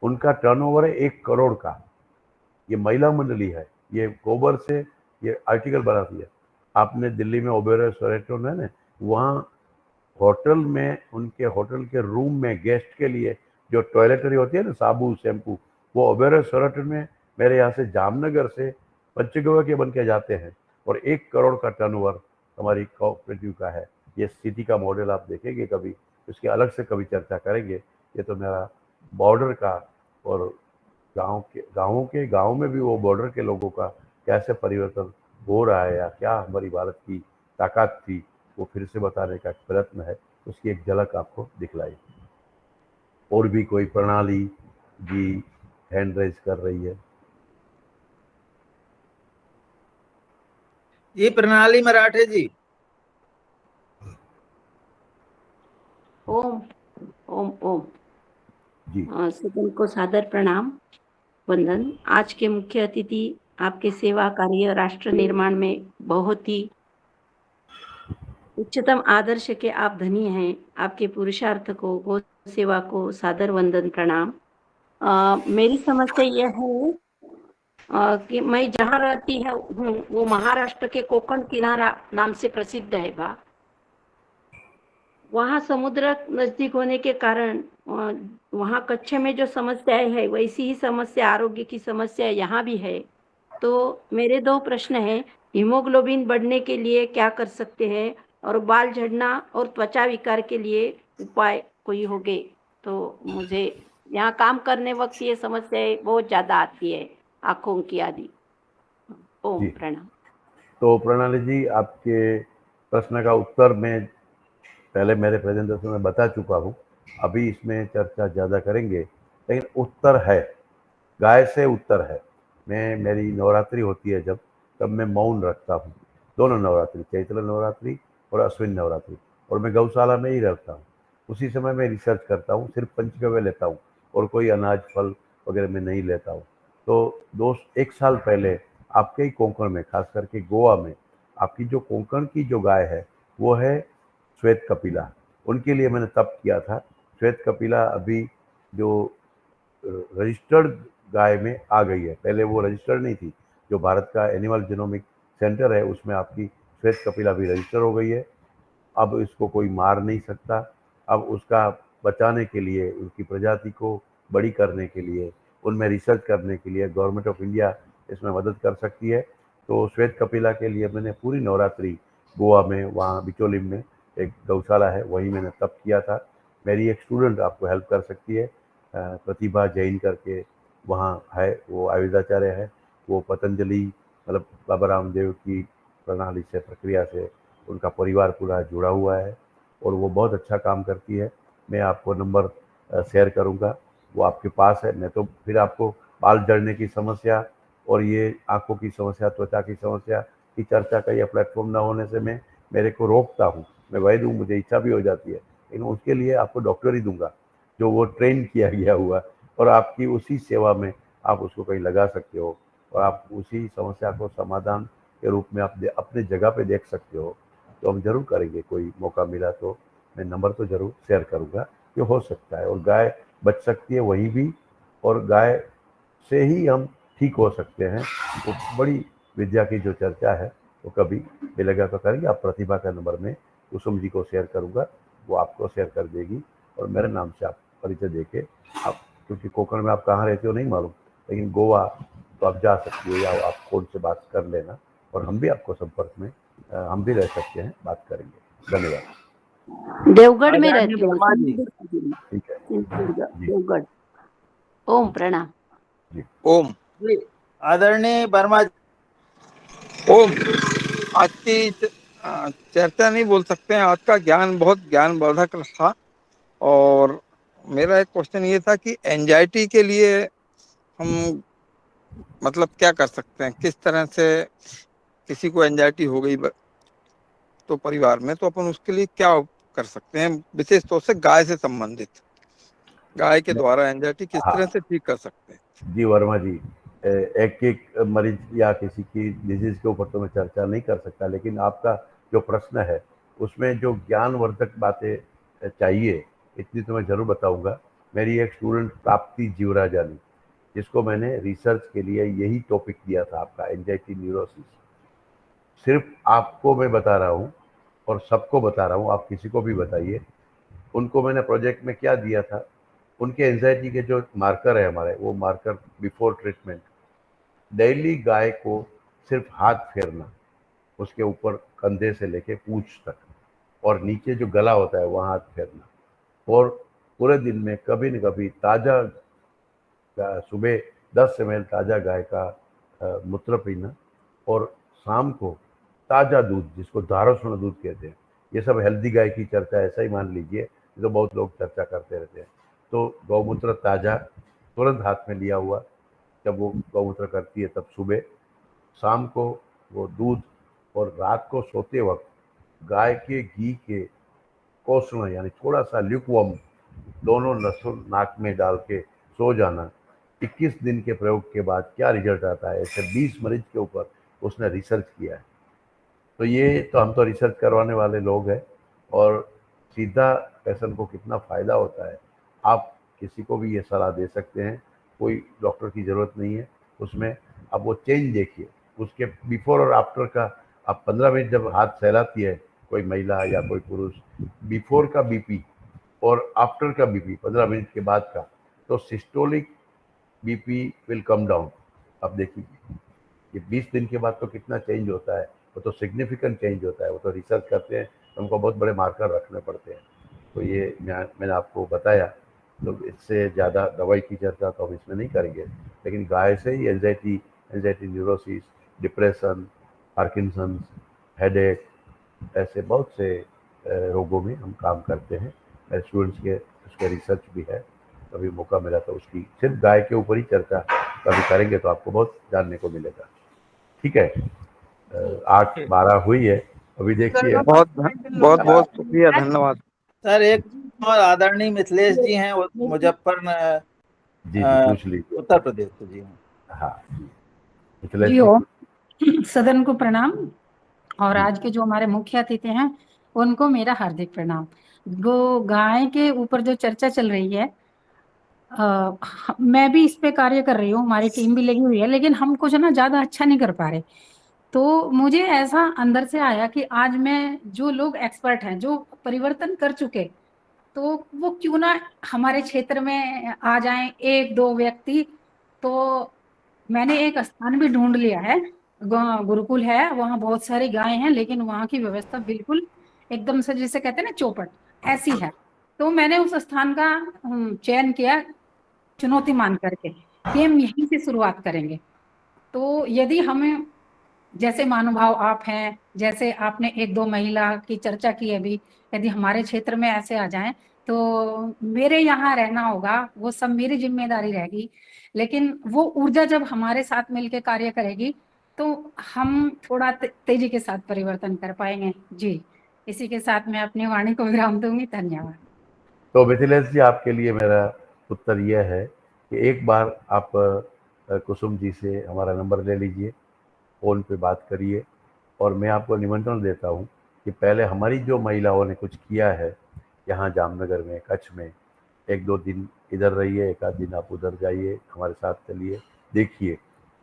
उनका टर्नओवर है 1 करोड़ का। ये महिला मंडली है, ये गोबर से ये आर्टिकल बनाती है। आपने दिल्ली में ओबेरॉय शेराटन है ना, वहाँ होटल में, उनके होटल के रूम में गेस्ट के लिए जो टॉयलेटरी होती है ना, साबुन शैम्पू, वो ओबेरॉय शेराटन में मेरे यहाँ से जामनगर से पंचगव्य के बन के जाते हैं। और 1 करोड़ का टर्नओवर हमारी कोऑपरेटिव का है। ये सिटी का मॉडल आप देखेंगे कभी, उसकी अलग से कभी चर्चा करेंगे। ये तो मेरा बॉर्डर का, और गाँव में भी वो बॉर्डर के लोगों का कैसे परिवर्तन हो रहा है, या क्या हमारी भारत की ताकत थी, वो फिर से बताने का प्रयत्न है। उसकी एक झलक आपको दिखलाई। और भी कोई प्रणाली जी हैंड रेज कर रही है? ये प्रणाली मराठे जी। ओम ओम ओम। जी सदन को सादर प्रणाम, वंदन। आज के मुख्य अतिथि आपके सेवा कार्य राष्ट्र निर्माण में बहुत ही उच्चतम आदर्श के आप धनी हैं। आपके पुरुषार्थ को, गौ सेवा को सादर वंदन प्रणाम। मेरी समस्या यह है कि मैं जहाँ रहती हूँ वो महाराष्ट्र के कोकण किनारा नाम से प्रसिद्ध है बा। वहाँ समुद्र नजदीक होने के कारण वहाँ कच्छ में जो समस्याएं है वैसी ही समस्या, आरोग्य की समस्या यहाँ भी है। तो मेरे 2 प्रश्न हैं। हीमोग्लोबिन बढ़ने के लिए क्या कर सकते हैं, और बाल झड़ना और त्वचा विकार के लिए उपाय कोई होगे? तो मुझे यहाँ काम करने वक्त ये समस्याएं बहुत ज़्यादा आती है, आँखों की आदि। ओम जी। प्रणाम। तो प्रणाली जी, आपके प्रश्न का उत्तर मैं पहले मेरे प्रेजेंटेशन में बता चुका हूँ। अभी इसमें चर्चा ज़्यादा करेंगे, लेकिन उत्तर है, गाय से उत्तर है। मेरी नवरात्रि होती है जब, तब मैं मौन रखता हूँ। दोनों नवरात्रि, चैत्र नवरात्रि और अश्विन नवरात्रि, और मैं गौशाला में ही रहता हूँ। उसी समय मैं रिसर्च करता हूँ, सिर्फ पंचगव्य लेता हूँ और कोई अनाज फल वगैरह मैं नहीं लेता हूँ। तो 1 साल पहले आपके ही कोंकण में, खास करके गोवा में, आपकी जो कोंकण की जो गाय है वो है श्वेत कपिला। उनके लिए मैंने तप किया था। श्वेत कपिला अभी जो रजिस्टर्ड गाय में आ गई है, पहले वो रजिस्टर्ड नहीं थी। जो भारत का एनिमल जीनोमिक सेंटर है उसमें आपकी श्वेत कपिला भी रजिस्टर हो गई है। अब इसको कोई मार नहीं सकता। अब उसका बचाने के लिए, उसकी प्रजाति को बड़ी करने के लिए, उनमें रिसर्च करने के लिए गवर्नमेंट ऑफ इंडिया इसमें मदद कर सकती है। तो श्वेत कपिला के लिए मैंने पूरी नवरात्रि गोवा में, वहाँ बिचोलिम में एक गौशाला है, वहीं मैंने तप किया था। मेरी एक स्टूडेंट आपको हेल्प कर सकती है, प्रतिभा जैन करके वहाँ है, वो आयुर्वेदाचार्य है। वो पतंजलि, मतलब बाबा रामदेव की प्रणाली से, प्रक्रिया से उनका परिवार पूरा जुड़ा हुआ है, और वो बहुत अच्छा काम करती है। मैं आपको नंबर शेयर करूंगा, वो आपके पास है। मैं तो फिर आपको बाल झड़ने की समस्या और ये आंखों की समस्या, त्वचा की समस्या की चर्चा का यह प्लेटफॉर्म न होने से मेरे को रोकता हूँ। मैं वैद्य हूँ, मुझे इच्छा भी हो जाती है, लेकिन उसके लिए आपको डॉक्टर ही दूंगा जो वो ट्रेन किया गया हुआ, और आपकी उसी सेवा में आप उसको कहीं लगा सकते हो, और आप उसी समस्या को समाधान के रूप में आप अपने जगह पे देख सकते हो। तो हम जरूर करेंगे, कोई मौका मिला तो मैं नंबर तो जरूर शेयर करूंगा। ये हो सकता है, और गाय बच सकती है वहीं भी, और गाय से ही हम ठीक हो सकते हैं। तो बड़ी विद्या की जो चर्चा है वो कभी मिलेगा तो करेंगे। आप प्रतिभा का नंबर में कुसुम जी को शेयर करूंगा, वो आपको शेयर कर देगी, और मेरे नाम से आप परिचय देके आप, क्योंकि कोकण में आप कहाँ रहते हो नहीं मालूम, लेकिन गोवा तो आप जा सकती हो, या आप फोन से बात कर लेना, और हम भी आपको संपर्क में हम भी रह सकते हैं, बात करेंगे। धन्यवाद। देवगढ़ में आदरणीय रहती हूँ। वर्मा जी। ठीक है जी। देवगढ़। ओम प्रणाम। ओम जी, आदरणीय वर्मा जी। ओम। आज की चर्चा नहीं बोल सकते हैं, आज का ज्ञान बहुत ज्ञानवर्धक रहा। और मेरा एक क्वेश्चन ये था कि एंजाइटी के लिए हम मतलब क्या कर सकते हैं, किस तरह से किसी को एंजाइटी हो गई तो परिवार में, तो अपन उसके लिए क्या कर सकते हैं, विशेष तौर से गाय से संबंधित, गाय के द्वारा एंजाइटी किस तरह से ठीक कर सकते हैं। जी वर्मा जी, एक एक मरीज या किसी की डिजीज के ऊपर तो मैं चर्चा नहीं कर सकता, लेकिन आपका जो प्रश्न है उसमें जो ज्ञानवर्धक बातें चाहिए, इतनी तो मैं जरूर बताऊंगा। मेरी एक स्टूडेंट प्राप्ति जीवराजानी, जिसको मैंने रिसर्च के लिए यही टॉपिक दिया था, आपका एंजाइटी न्यूरोसिस। सिर्फ आपको मैं बता रहा हूँ और सबको बता रहा हूँ, आप किसी को भी बताइए। उनको मैंने प्रोजेक्ट में क्या दिया था, उनके एंजाइटी के जो मार्कर है हमारे, वो मार्कर बिफोर ट्रीटमेंट, डेली गाय को सिर्फ हाथ फेरना, उसके ऊपर कंधे से लेके पूंछ तक, और नीचे जो गला होता है वहाँ हाथ फेरना, और पूरे दिन में कभी न कभी ताज़ा सुबह 10 ml ताज़ा गाय का मूत्र पीना, और शाम को ताज़ा दूध, जिसको धारोष्ण दूध कहते हैं। ये सब हेल्दी गाय की चर्चा, ऐसा ही मान लीजिए, तो बहुत लोग चर्चा करते रहते हैं। तो गौमूत्र ताज़ा तुरंत हाथ में लिया हुआ, जब वो गौमूत्र करती है तब सुबह, शाम को वो दूध, और रात को सोते वक्त गाय के घी के कोसना, यानी थोड़ा सा ल्यूकवार्म, दोनों लहसुन नाक में डाल के सो जाना। 21 दिन के प्रयोग के बाद क्या रिजल्ट आता है, ऐसे 20 मरीज के ऊपर उसने रिसर्च किया है। तो ये तो हम तो रिसर्च करवाने वाले लोग हैं, और सीधा पेशेंट को कितना फ़ायदा होता है, आप किसी को भी ये सलाह दे सकते हैं। कोई डॉक्टर की ज़रूरत नहीं है उसमें। आप वो चेंज देखिए, उसके बिफोर और आफ्टर का। आप 15 मिनट जब हाथ फैलाती है कोई महिला या कोई पुरुष, बिफोर का बीपी और आफ्टर का बीपी 15 मिनट के बाद का, तो systolic BP will come down. आप देखिए, ये 20 दिन के बाद तो कितना चेंज होता है, वो तो सिग्निफिकेंट चेंज होता है। वो तो रिसर्च करते हैं, तो हमको बहुत बड़े मार्कर रखने पड़ते हैं। तो ये मैंने आपको बताया। तो इससे ज़्यादा दवाई की चर्चा तो हम इसमें नहीं करेंगे, लेकिन गाय से ही anxiety neurosis, depression, Parkinson's, headache, ऐसे बहुत से रोगों में हम काम करते हैं। मेरे स्टूडेंट्स के उसके रिसर्च भी है। कभी मौका मिला तो उसकी सिर्फ गाय के ऊपर ही चर्चा कभी करेंगे, तो आपको बहुत जानने को मिलेगा। ठीक है, 8:12 हुई है अभी, देखिए। बहुत बहुत शुक्रिया, धन्यवाद। सर, एक और आदरणीय मिथिलेश जी हैं, वो जी जी, पूछ लीजिए। उत्तर प्रदेश से जी हैं। हाँ मिथिलेश जी जी, ओम, सदन को प्रणाम, और जी। आज के जो हमारे मुख्य अतिथि हैं उनको मेरा हार्दिक प्रणाम। वो गाय के ऊपर जो चर्चा चल रही है, मैं भी इस पे कार्य कर रही हूँ, हमारी टीम भी लगी हुई है, लेकिन हम कुछ ना ज्यादा अच्छा नहीं कर पा रहे। तो मुझे ऐसा अंदर से आया कि आज मैं, जो लोग एक्सपर्ट हैं, जो परिवर्तन कर चुके, तो वो क्यों ना हमारे क्षेत्र में आ जाएं एक दो व्यक्ति। तो मैंने एक स्थान भी ढूंढ लिया है, गुरुकुल है, वहाँ बहुत सारी गायें हैं, लेकिन वहाँ की व्यवस्था बिल्कुल एकदम से, जिसे कहते हैं ना चौपट, ऐसी है। तो मैंने उस स्थान का चयन किया, चुनौती मान करके, कि हम यहीं से शुरुआत करेंगे। तो यदि हमें, जैसे महानुभाव आप हैं, जैसे आपने एक दो महिला की चर्चा की अभी, यदि हमारे क्षेत्र में ऐसे आ जाएं, तो मेरे यहाँ रहना होगा, वो सब मेरी जिम्मेदारी रहेगी। लेकिन वो ऊर्जा जब हमारे साथ मिलकर कार्य करेगी, तो हम थोड़ा तेजी के साथ परिवर्तन कर पाएंगे। जी, इसी के साथ मैं अपनी वाणी को विराम दूंगी। धन्यवाद। तो मिथिलेश जी, आपके लिए मेरा उत्तर यह है कि एक बार आप कुसुम जी से हमारा नंबर ले लीजिए, फ़ोन पे बात करिए, और मैं आपको निमंत्रण देता हूँ कि पहले हमारी जो महिलाओं ने कुछ किया है यहाँ जामनगर में, कच्छ में, 1-2 दिन इधर रहिए, 1 आध दिन आप उधर जाइए, हमारे साथ चलिए, देखिए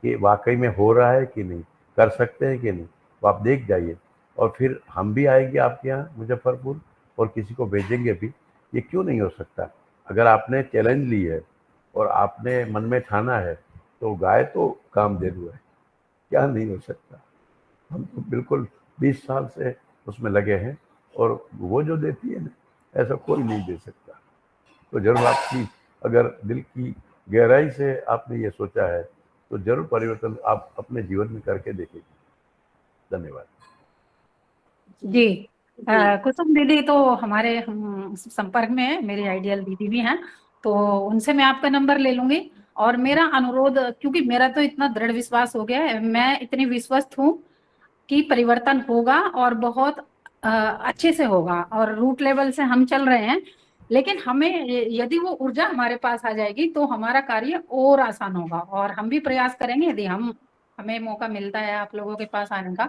कि वाकई में हो रहा है कि नहीं, कर सकते हैं कि नहीं, तो आप देख जाइए। और फिर हम भी आएंगे आपके यहाँ मुजफ्फरपुर और किसी को भेजेंगे भी। ये क्यों नहीं हो सकता? अगर आपने चैलेंज ली है और आपने मन में ठाना है तो गाय तो कामधेनु है, क्या नहीं हो सकता। हम तो बिल्कुल 20 साल से उसमें लगे हैं और वो जो देती है ना, ऐसा कोई नहीं दे सकता। तो जरूर आपकी अगर दिल की गहराई से आपने ये सोचा है तो जरूर परिवर्तन आप अपने जीवन में करके देखेंगे। धन्यवाद। जी कुसुम दीदी तो हमारे हम संपर्क में है, मेरी आइडियल दीदी भी हैं, तो उनसे मैं आपका नंबर ले लूंगी। और मेरा अनुरोध, क्योंकि मेरा तो इतना दृढ़ विश्वास हो गया है, मैं इतनी विश्वस्त हूँ कि परिवर्तन होगा और बहुत अच्छे से होगा, और रूट लेवल से हम चल रहे हैं। लेकिन हमें यदि वो ऊर्जा हमारे पास आ जाएगी तो हमारा कार्य और आसान होगा, और हम भी प्रयास करेंगे यदि हमें मौका मिलता है आप लोगों के पास आने का।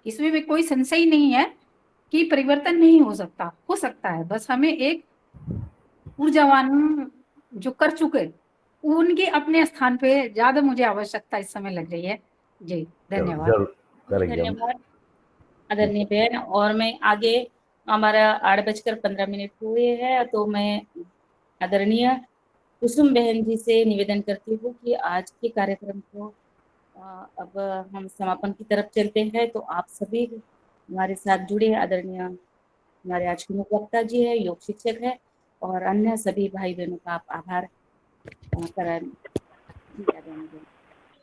इसमें भी कोई संशय नहीं है कि परिवर्तन नहीं हो सकता है, बस हमें एक ऊर्जावान जो कर चुके उनके अपने स्थान पे ज्यादा मुझे आवश्यकता इस समय लग रही है। जी जरूर धन्यवाद। जरूर करेंगे हम। धन्यवाद आदरणीय बहन। और मैं आगे, हमारा 8:15 हुए हैं, तो मैं आदरणीय कुसुम बहन जी से निवेदन करती हूँ कि आज के कार्यक्रम को अब हम समापन की तरफ चलते हैं। तो आप सभी हमारे साथ जुड़े। आदरणीय हमारे आज के मुख्य वक्ता जी है, योग शिक्षक है, और अन्य सभी भाई बहनों का आप आभार करें।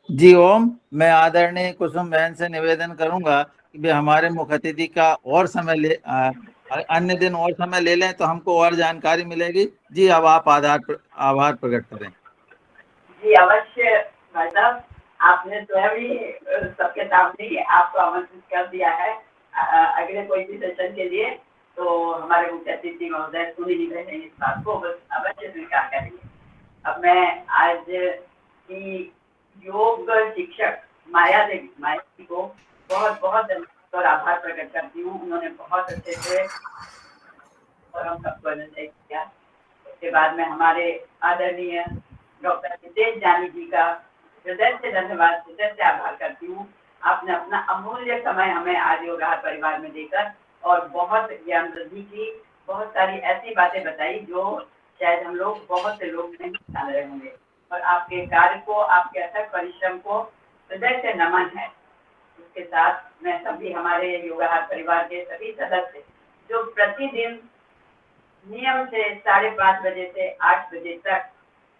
जी ओम, मैं आदरणीय कुसुम बहन से निवेदन करूंगा कि वे हमारे मुख्य अतिथि का और समय अन्य दिन और समय ले लें तो हमको और जानकारी मिलेगी। जी अब आप आभार प्रकट करें। जी अवश्य भाई साहब, आपने स्वयं ही सबके सामने आपको आमंत्रित कर दिया है अगले कोई भी सेशन के लिए। तो हमारे मुख्य अतिथि महोदय सुन ही रहे हैं इस बात को, बस अवश्य स्वीकार करेंगे। अब मैं आज की योग शिक्षक माया जी को बहुत बहुत धन्यवाद और आभार प्रकट करती हूँ। उन्होंने बहुत अच्छे से और हम सबको अनुभव किया। उसके बाद में हमारे आदरणीय डॉक्टर नितेश जानी जी का हृदय से धन्यवाद, हृदय से आभार करती हूँ। आपने अपना अमूल्य समय हमें आज योगाहार परिवार में देकर और बहुत ज्ञान वृद्धि की, बहुत सारी ऐसी बातें बताई जो शायद हम लोग, बहुत से लोग नहीं जान रहे होंगे। और आपके कार्य को, आपके अथक परिश्रम को हृदय से नमन है। उसके साथ मैं सभी हमारे योगाहार परिवार के सभी सदस्य जो प्रतिदिन नियम से 5:30 बजे से 8 बजे तक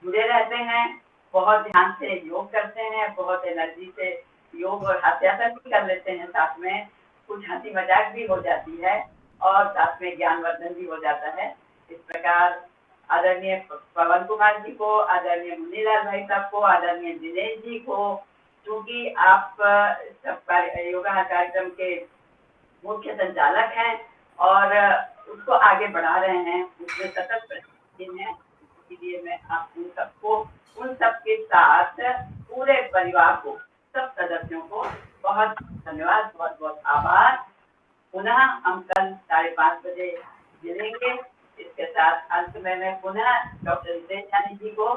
जुड़े रहते हैं, बहुत ध्यान से योग करते हैं, बहुत एनर्जी से योग और हास्यास्पद भी कर लेते हैं, साथ में कुछ हंसी मजाक भी हो जाती है और साथ में ज्ञानवर्धन भी हो जाता है। इस प्रकार आदरणीय पवन कुमार जी को, आदरणीय मुन्नीलाल भाई साहब को, आदरणीय दिनेश जी को, क्योंकि आप सब योगा कार्यक्रम के मुख्य संचालक हैं और उसको आगे बढ़ा रहे हैं, उसमें सतत प्रयत्न है। इसलिए मैं आप उन सबको, उन सबके साथ पूरे परिवार को, सब सदस्यों को बहुत धन्यवाद, बहुत बहुत आभार। पुनः हम कल 5:30 बजे मिलेंगे। इसके साथ अंत में मैं पुनः डॉक्टर नितेश जानी जी को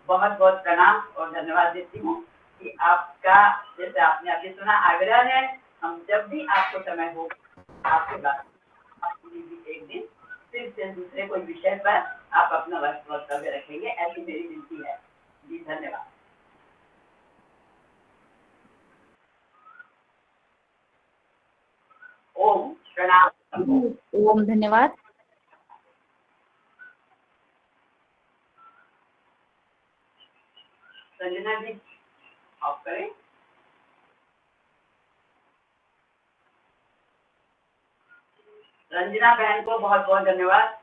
बहुत बहुत प्रणाम और धन्यवाद देती हूँ कि आपका, जैसे आपने अभी सुना, आग्रह है, हम जब भी आपको समय हो आपके बात एक दिन फिर से दूसरे कोई विषय पर आप अपना वक्तव्य रखेंगे, ऐसी मेरी विनती है। जी धन्यवाद। ओम प्रणाम। ओम धन्यवाद। संजना जी ऑफ करें। रंजना बहन को बहुत बहुत धन्यवाद।